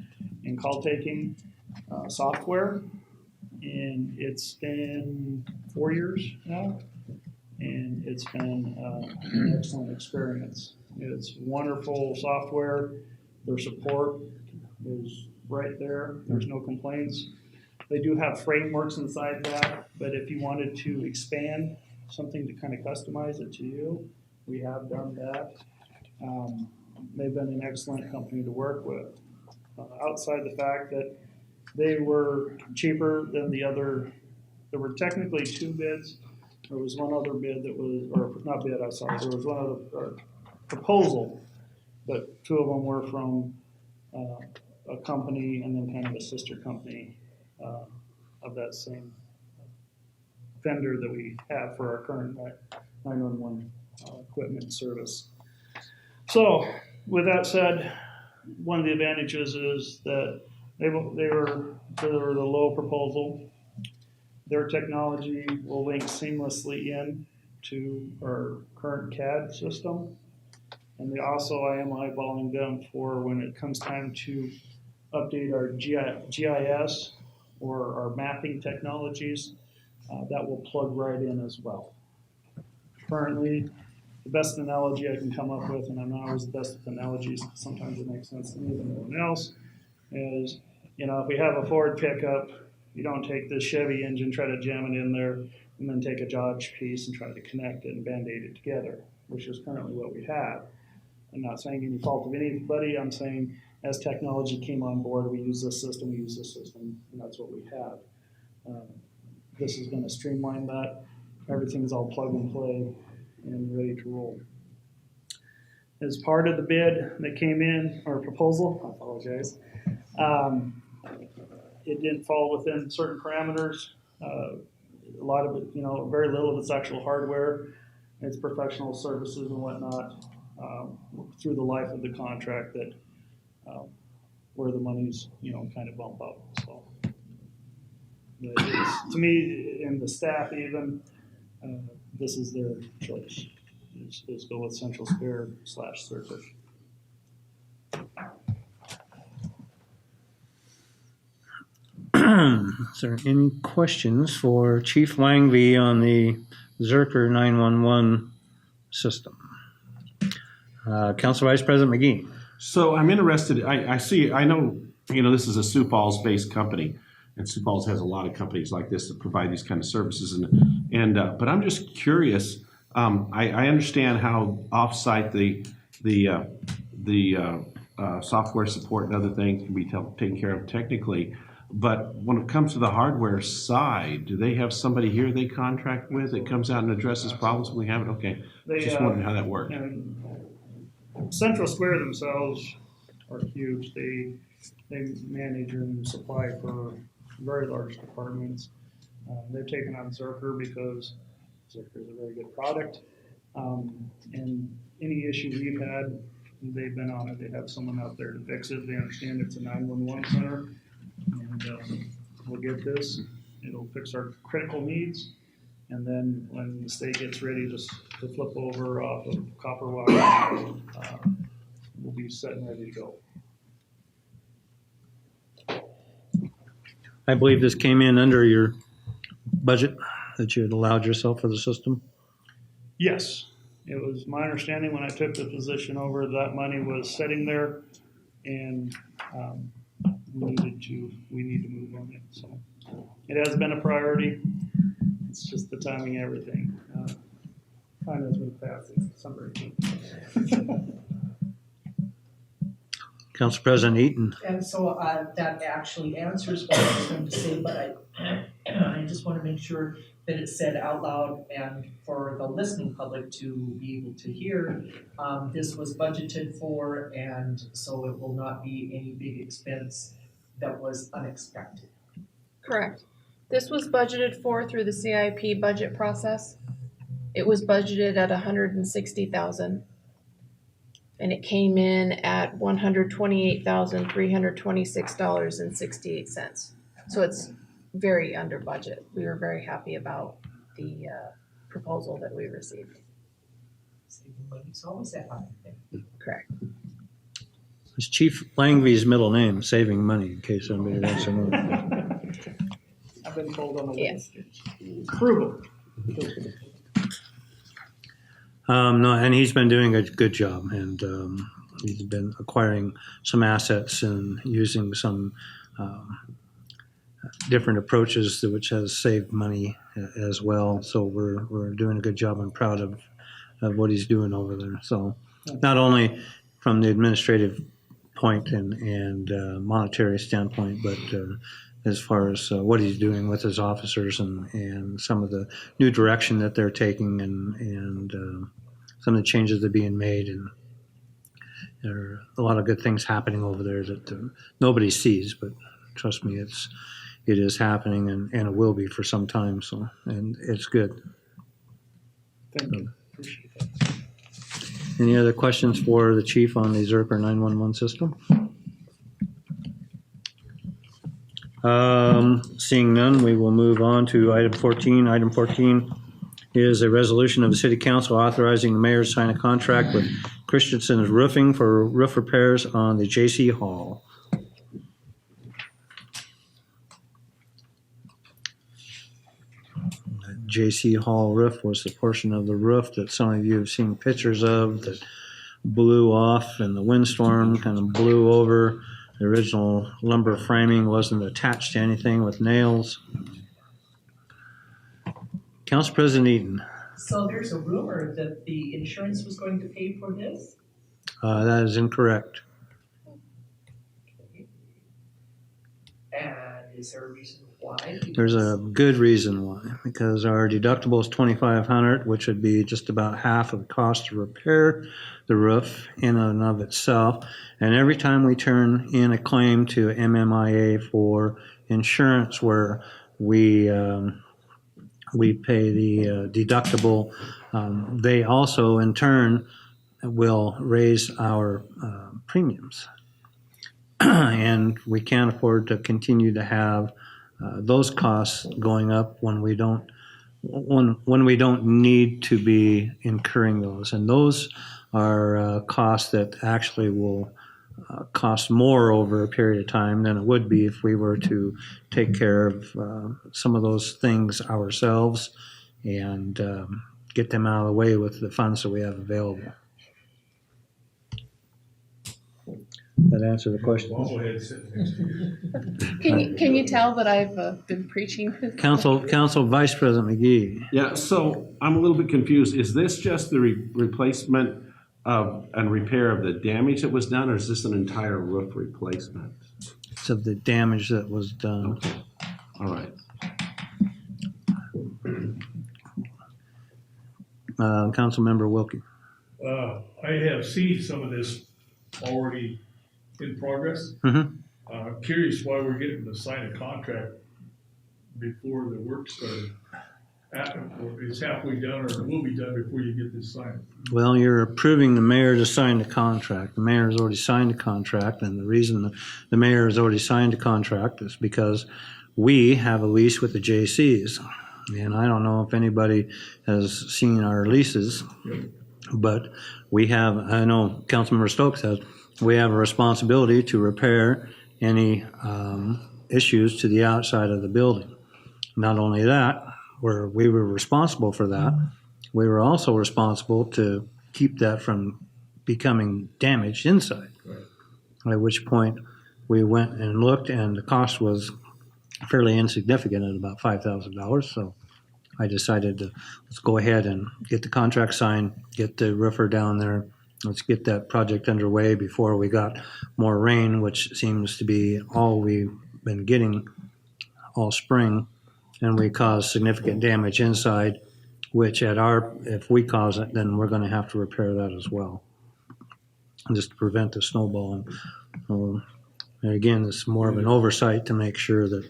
and call taking software. And it's been 4 years now. And it's been an excellent experience. It's wonderful software. Their support is right there. There's no complaints. They do have frameworks inside that, but if you wanted to expand something to kind of customize it to you, we have done that. They've been an excellent company to work with. Outside the fact that they were cheaper than the other, there were technically two bids. There was one other bid that was, or not bid, I'm sorry, there was one other proposal, but two of them were from a company and then kind of a sister company of that same vendor that we have for our current 911 equipment service. So with that said, one of the advantages is that they were the low proposal. Their technology will link seamlessly in to our current CAD system. And they also, I am eyeballing them for when it comes time to update our GIS or our mapping technologies, that will plug right in as well. Currently, the best analogy I can come up with, and I'm not always the best with analogies, sometimes it makes sense to me than anyone else, is, if we have a Ford pickup, you don't take the Chevy engine, try to jam it in there, and then take a Dodge piece and try to connect it and band-aid it together, which is currently what we have. I'm not saying any fault of anybody. I'm saying as technology came on board, we use this system, and that's what we have. This is going to streamline that. Everything's all plug and play and ready to roll. As part of the bid that came in, or proposal, I apologize, it didn't fall within certain parameters. A lot of it, very little of it's actual hardware. It's professional services and whatnot through the life of the contract that where the money's, kind of bump up. So to me and the staff even, this is their choice. Is go with Central Spare / Circuit. Is there any questions for Chief Langby on the Zerker 911 system? Council Vice President McGee. So I'm interested, I know, this is a Sioux Falls-based company. And Sioux Falls has a lot of companies like this that provide these kind of services. But I'm just curious. I understand how offsite the software support and other things can be taken care of technically. But when it comes to the hardware side, do they have somebody here they contract with that comes out and addresses problems when we have it? Okay, They, just wondering how that works. and Central Square themselves are huge. They manage and supply for very large departments. They've taken on Zerker because Zerker is a very good product. And any issue we've had, they've been on it. They have someone out there to fix it. They understand it's a 911 center. And we'll get this. It'll fix our critical needs. And then when the state gets ready to flip over off of copper wire, we'll be set and ready to go. I believe this came in under your budget that you had allowed yourself for the system. Yes, it was my understanding when I took the position over that money was sitting there, and we need to move on it. So it has been a priority. It's just the timing, and everything. Time has been passing. December 18th. Council President Eaton. And so that actually answers what I was going to say, but I just want to make sure that it's said out loud and for the listening public to be able to hear. This was budgeted for, and so it will not be any big expense that was unexpected. Correct. This was budgeted for through the CIP budget process. It was budgeted at $160,000. And it came in at $128,326.68. So it's very under budget. We were very happy about the proposal that we received. Saving money's always a happy thing. Correct. It's Chief Langby's middle name, saving money, in case anybody wants to know. I've been told on the Yes. Frugal. No, and he's been doing a good job, and he's been acquiring some assets and using some different approaches which has saved money as well. So we're doing a good job. I'm proud of what he's doing over there. So not only from the administrative point and monetary standpoint, but as far as what he's doing with his officers and some of the new direction that they're taking and some of the changes that are being made. And there are a lot of good things happening over there that nobody sees, but trust me, it is happening and it will be for some time. So, and it's good. Thank you. Appreciate that. Any other questions for the chief on the Zerker 911 system? Seeing none, we will move on to item 14. Item 14 is a resolution of the City Council authorizing the mayor to sign a contract with Christensen's Roofing for roof repairs on the J.C. Hall. The J.C. Hall roof was the portion of the roof that some of you have seen pictures of that blew off and the windstorm kind of blew over. The original lumber framing wasn't attached to anything with nails. Council President Eaton. So there's a rumor that the insurance was going to pay for this? That is incorrect. Okay. And is there a reason why? There's a good reason why. Because our deductible is $2,500, which would be just about half of the cost to repair the roof in and of itself. And every time we turn in a claim to MMIA for insurance where we pay the deductible, they also in turn will raise our premiums. And we can't afford to continue to have those costs going up when we don't need to be incurring those. And those are costs that actually will cost more over a period of time than it would be if we were to take care of some of those things ourselves and get them out of the way with the funds that we have available. That answer the question? Bobblehead sitting next to you. Can you tell that I've been preaching this? Council Vice President McGee. Yeah, so I'm a little bit confused. Is this just the replacement of and repair of the damage that was done, or is this an entire roof replacement? It's of the damage that was done. Okay, all right. Councilmember Wilkie. I have seen some of this already in progress. Mhm. I'm curious why we're getting to sign a contract before the work started. It's halfway done, or it will be done before you get this signed. Well, you're approving the mayor to sign the contract. The mayor has already signed the contract, and the reason the mayor has already signed the contract is because we have a lease with the J.C.'s. And I don't know if anybody has seen our leases, but we have, I know Councilmember Stokes has, we have a responsibility to repair any issues to the outside of the building. Not only that, we were responsible for that, we were also responsible to keep that from becoming damaged inside. Right. At which point we went and looked, and the cost was fairly insignificant at about $5,000. So I decided to let's go ahead and get the contract signed, get the roofer down there. Let's get that project underway before we got more rain, which seems to be all we've been getting all spring. And we caused significant damage inside, which if we cause it, then we're going to have to repair that as well, just to prevent the snowballing. And again, it's more of an oversight to make sure that,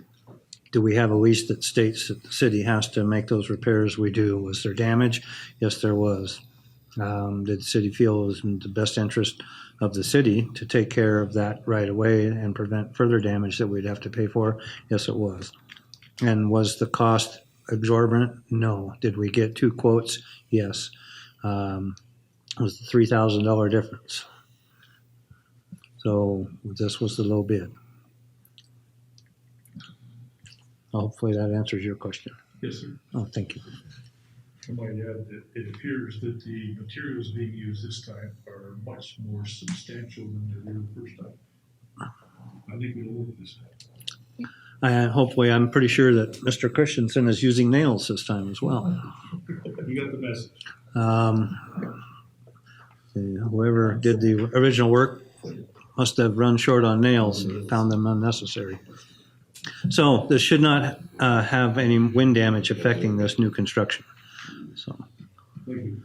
do we have a lease that states that the city has to make those repairs? We do. Was there damage? Yes, there was. Did the city feel it was in the best interest of the city to take care of that right away and prevent further damage that we'd have to pay for? Yes, it was. And was the cost exorbitant? No. Did we get 2 quotes? Yes. Was the $3,000 difference. So this was the low bid. Hopefully that answers your question. Yes, sir. Oh, thank you. I might add that it appears that the materials being used this time are much more substantial than they were the first time. I think it'll work this time. Hopefully, I'm pretty sure that Mr. Christensen is using nails this time as well. You got the message. Whoever did the original work must have run short on nails and found them unnecessary. So this should not have any wind damage affecting this new construction. So, Thank you.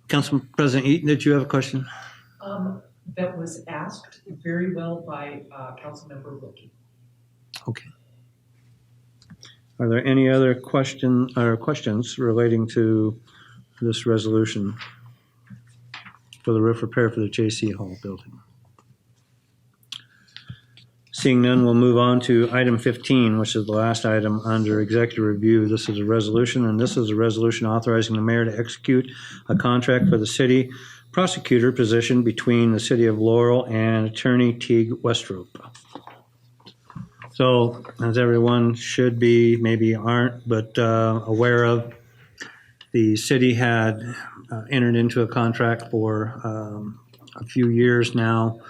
Council President Eaton, did you have a question? That was asked very well by Councilmember Wilkie. Okay. Are there any other questions relating to this resolution for the roof repair for the J.C. Hall building? Seeing none, we'll move on to item 15, which is the last item under executive review. This is a resolution, and this is a resolution authorizing the mayor to execute a contract for the city prosecutor position between the city of Laurel and Attorney Teague Westrop. So, as everyone should be, maybe aren't, but aware of, the city had entered into a contract for a few years now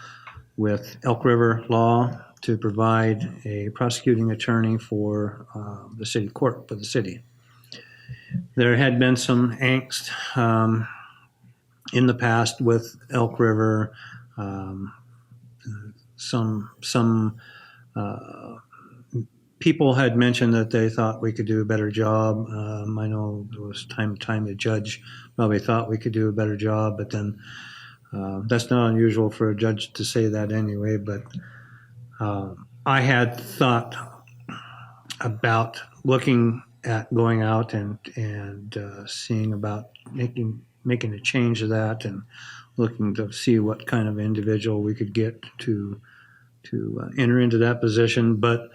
with Elk River Law to provide a prosecuting attorney for the city court for the city. There had been some angst in the past with Elk River, some people had mentioned that they thought we could do a better job. I know there was time the judge probably thought we could do a better job, but then that's not unusual for a judge to say that anyway. But I had thought about looking at going out and seeing about making a change of that and looking to see what kind of individual we could get to enter into that position. But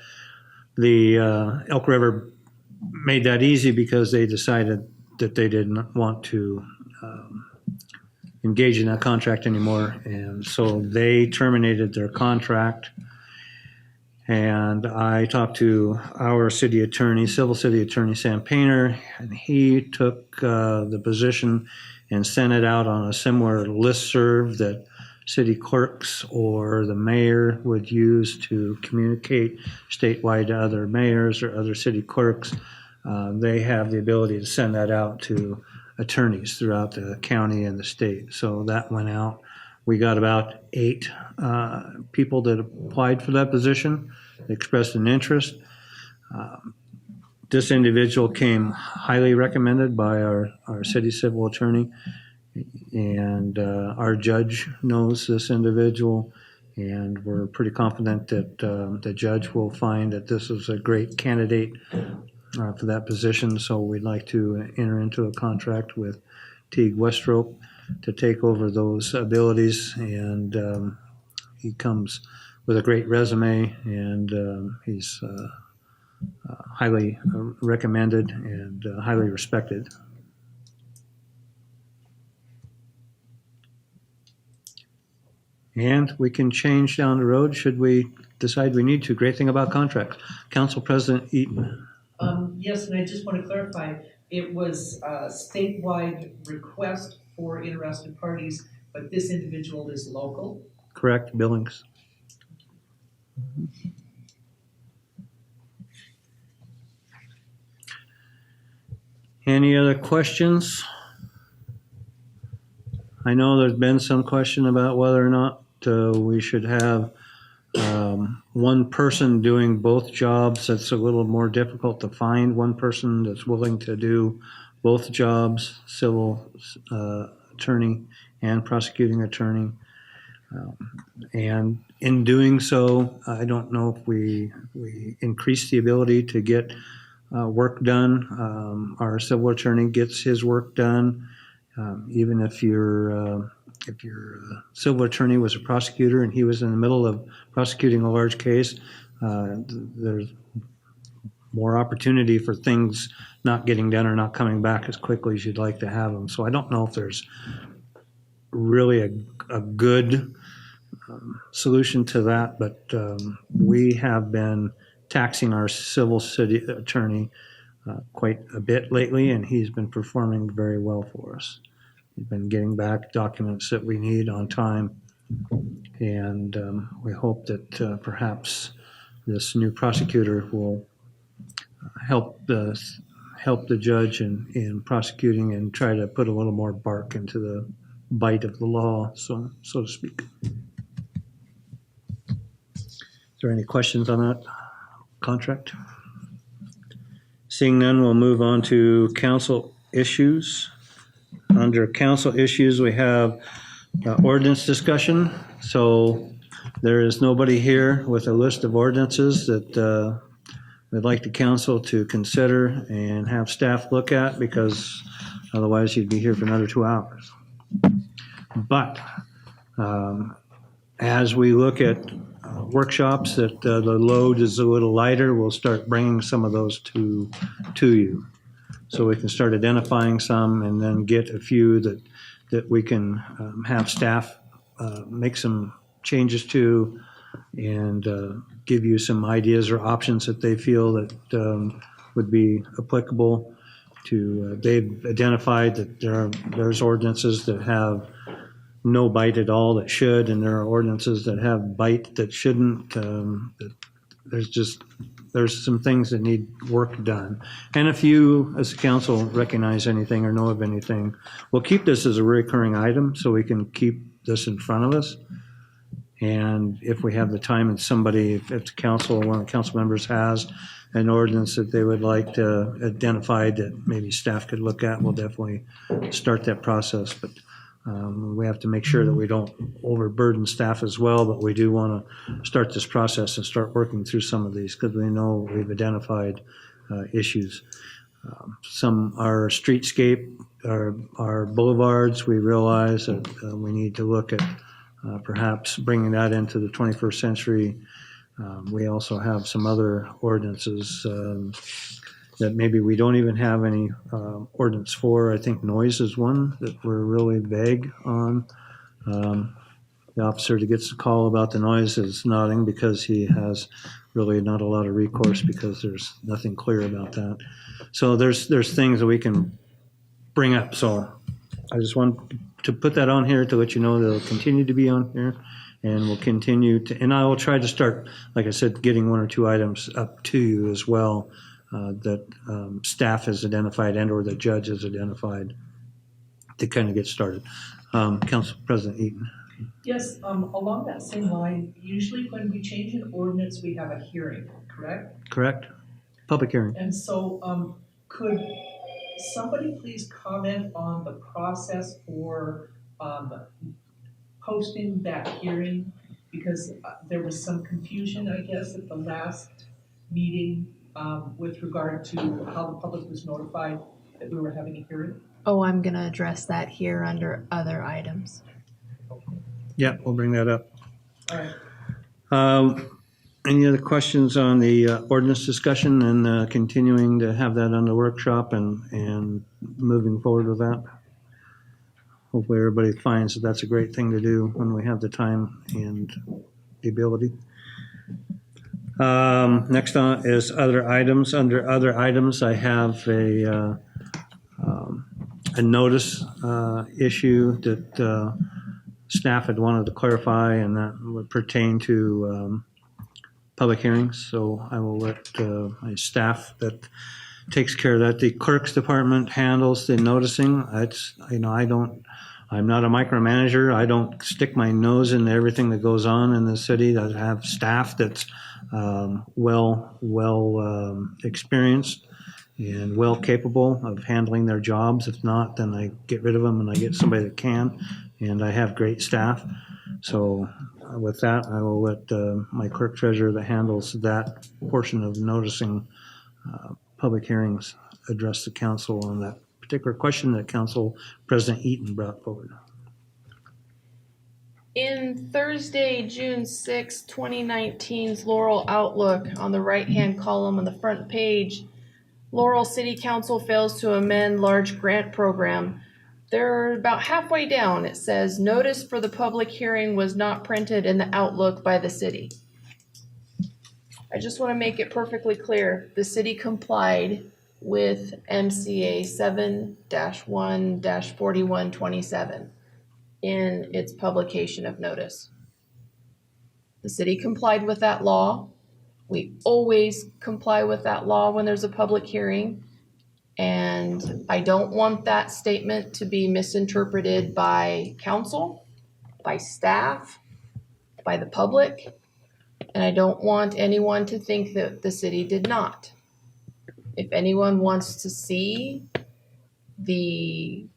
the Elk River made that easy because they decided that they didn't want to engage in that contract anymore. And so they terminated their contract. And I talked to our city attorney, civil city attorney, Sam Painter, and he took the position and sent it out on a similar listserv that city clerks or the mayor would use to communicate statewide to other mayors or other city clerks. They have the ability to send that out to attorneys throughout the county and the state. So that went out. We got about 8 people that applied for that position, expressed an interest. This individual came highly recommended by our city civil attorney, and our judge knows this individual, and we're pretty confident that the judge will find that this is a great candidate for that position. So we'd like to enter into a contract with Teague Westrope to take over those abilities, and he comes with a great resume, and he's highly recommended and highly respected. And we can change down the road should we decide we need to. Great thing about contracts. Council President Eaton. Yes, and I just want to clarify, it was a statewide request for interested parties, but this individual is local. Correct, Billings. Any other questions? I know there's been some question about whether or not we should have one person doing both jobs. That's a little more difficult to find one person that's willing to do both jobs, civil attorney and prosecuting attorney. And in doing so, I don't know if we increase the ability to get work done. Our civil attorney gets his work done. Even if your civil attorney was a prosecutor and he was in the middle of prosecuting a large case, there's more opportunity for things not getting done or not coming back as quickly as you'd like to have them. So I don't know if there's really a good solution to that, but we have been taxing our civil city attorney quite a bit lately, and he's been performing very well for us. He's been getting back documents that we need on time, and we hope that perhaps this new prosecutor will help the judge in prosecuting and try to put a little more bark into the bite of the law, so to speak. Is there any questions on that contract? Seeing none, we'll move on to council issues. Under council issues, we have ordinance discussion. So there is nobody here with a list of ordinances that we'd like the council to consider and have staff look at, because otherwise you'd be here for another 2 hours. But as we look at workshops that the load is a little lighter, we'll start bringing some of those to you. So we can start identifying some and then get a few that we can have staff make some changes to, and give you some ideas or options that they feel that would be applicable to. They've identified that there's ordinances that have no bite at all that should, and there are ordinances that have bite that shouldn't. There's some things that need work done. And if you, as a council, recognize anything or know of anything, we'll keep this as a recurring item so we can keep this in front of us. And if we have the time and somebody, if the council, one of the council members has an ordinance that they would like to identify that maybe staff could look at, we'll definitely start that process. But we have to make sure that we don't overburden staff as well, but we do want to start this process and start working through some of these, because we know we've identified issues. Some are streetscape, our boulevards. We realize that we need to look at perhaps bringing that into the 21st century. We also have some other ordinances that maybe we don't even have any ordinance for. I think noise is one that we're really vague on. The officer that gets the call about the noise is nodding because he has really not a lot of recourse, because there's nothing clear about that. So there's things that we can bring up. So I just want to put that on here to let you know that it'll continue to be on here. And we'll continue to, and I will try to start, like I said, getting 1 or 2 items up to you as well that staff has identified and or the judge has identified to kind of get started. Council President Eaton. Yes, along that same line, usually when we change an ordinance, we have a hearing, correct? Correct? Public hearing. And so, could somebody please comment on the process for, posting that hearing? Because there was some confusion, I guess, at the last meeting, with regard to how the public was notified that we were having a hearing. Oh, I'm gonna address that here under other items. Yeah, we'll bring that up. All right. Any other questions on the ordinance discussion and continuing to have that on the workshop and moving forward with that? Hopefully everybody finds that that's a great thing to do when we have the time and the ability. Next on is other items. Under other items, I have a notice issue that staff had wanted to clarify, and that would pertain to public hearings. So I will let my staff that takes care of that. The clerk's department handles the noticing. It's, I'm not a micromanager. I don't stick my nose into everything that goes on in the city. I have staff that's well experienced and well capable of handling their jobs. If not, then I get rid of them and I get somebody that can. And I have great staff. So with that, I will let my clerk treasurer that handles that portion of noticing public hearings address the council on that particular question that Council President Eaton brought forward. In Thursday, June 6, 2019's Laurel Outlook, on the right-hand column on the front page, Laurel City Council fails to amend large grant program. They're about halfway down. It says, notice for the public hearing was not printed in the Outlook by the city. I just want to make it perfectly clear. The city complied with MCA 7-1-4127 in its publication of notice. The city complied with that law. We always comply with that law when there's a public hearing. And I don't want that statement to be misinterpreted by council, by staff, by the public. And I don't want anyone to think that the city did not. If anyone wants to see the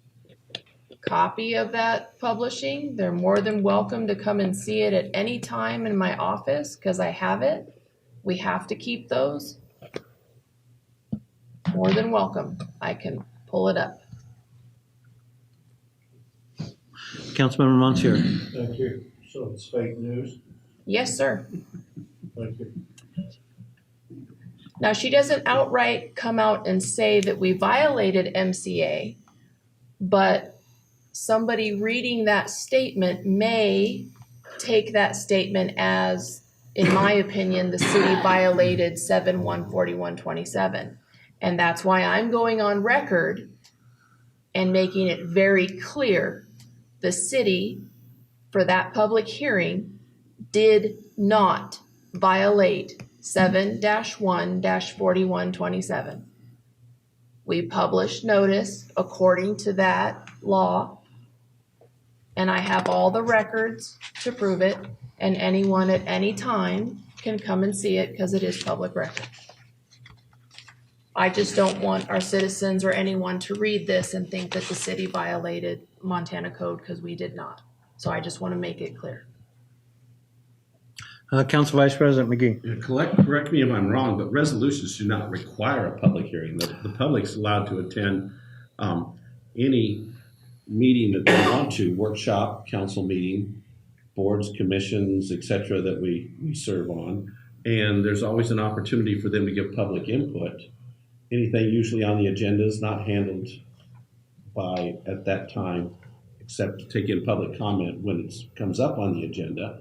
copy of that publishing, they're more than welcome to come and see it at any time in my office, because I have it. We have to keep those. More than welcome. I can pull it up. Councilmember Monsieur. Thank you. So it's fake news? Yes, sir. Thank you. Now, she doesn't outright come out and say that we violated MCA, but somebody reading that statement may take that statement as, in my opinion, the city violated 7-1-4127. And that's why I'm going on record and making it very clear the city, for that public hearing, did not violate 7-1-4127. We published notice according to that law, and I have all the records to prove it, and anyone at any time can come and see it because it is public record. I just don't want our citizens or anyone to read this and think that the city violated Montana code, because we did not. So I just want to make it clear. Council Vice President McGee. Yeah, correct me if I'm wrong, but resolutions do not require a public hearing. The public's allowed to attend any meeting that they want to, workshop, council meeting, boards, commissions, etc., that we serve on. And there's always an opportunity for them to give public input. Anything usually on the agenda is not handled by, at that time, except to take in public comment when it comes up on the agenda.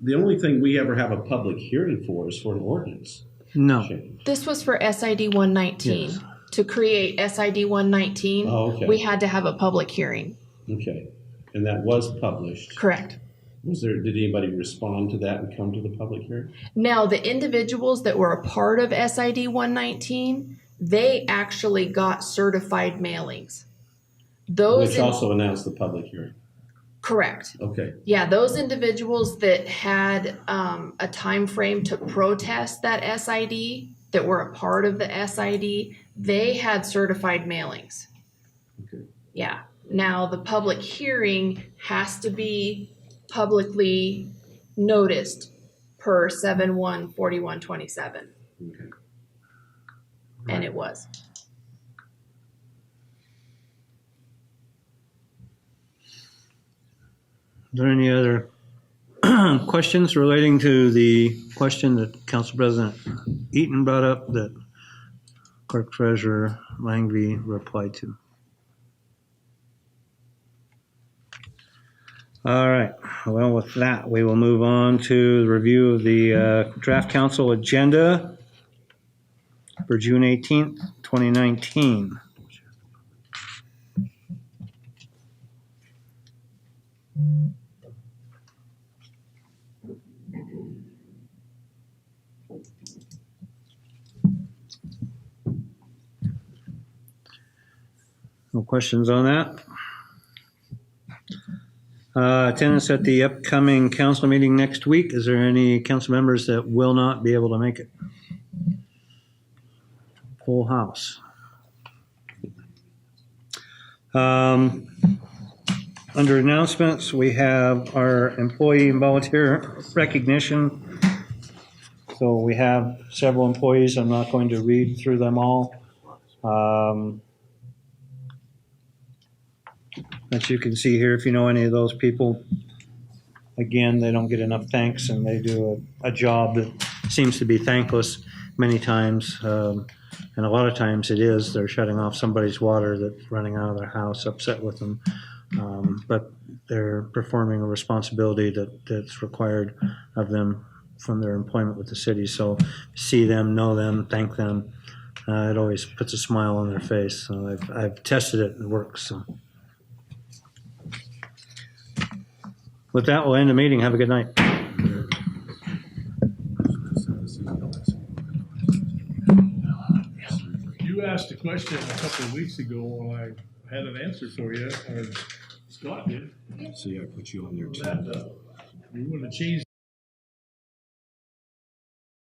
The only thing we ever have a public hearing for is for an ordinance. No. change. This was for SID 119. Yes. To create SID 119, Oh, okay. we had to have a public hearing. Okay, and that was published. Correct. Did anybody respond to that and come to the public hearing? Now, the individuals that were a part of SID 119, they actually got certified mailings. Which also announced the public hearing. Correct. Okay. Yeah, those individuals that had a time frame to protest that SID, that were a part of the SID, they had certified mailings. Okay. Yeah. Now, the public hearing has to be publicly noticed per 7/1/41/27. Okay. And it was. Is there any other questions relating to the question that Council President Eaton brought up that Clerk Treasurer Langby replied to? All right. Well, with that, we will move on to the review of the draft council agenda for June 18th, 2019. No questions on that? Attendance at the upcoming council meeting next week. Is there any council members that will not be able to make it? Full house. Under announcements, we have our employee and volunteer recognition. So we have several employees. I'm not going to read through them all. As you can see here, if you know any of those people, again, they don't get enough thanks, and they do a job that seems to be thankless many times. And a lot of times it is. They're shutting off somebody's water that's running out of their house, upset with them. But they're performing a responsibility that's required of them from their employment with the city. So see them, know them, thank them. It always puts a smile on their face. So I've tested it and it works. So. With that, we'll end the meeting. Have a good night. You asked a question a couple of weeks ago, and I had an answer for you, or Scott did. See, I put you on there too. That, we want to change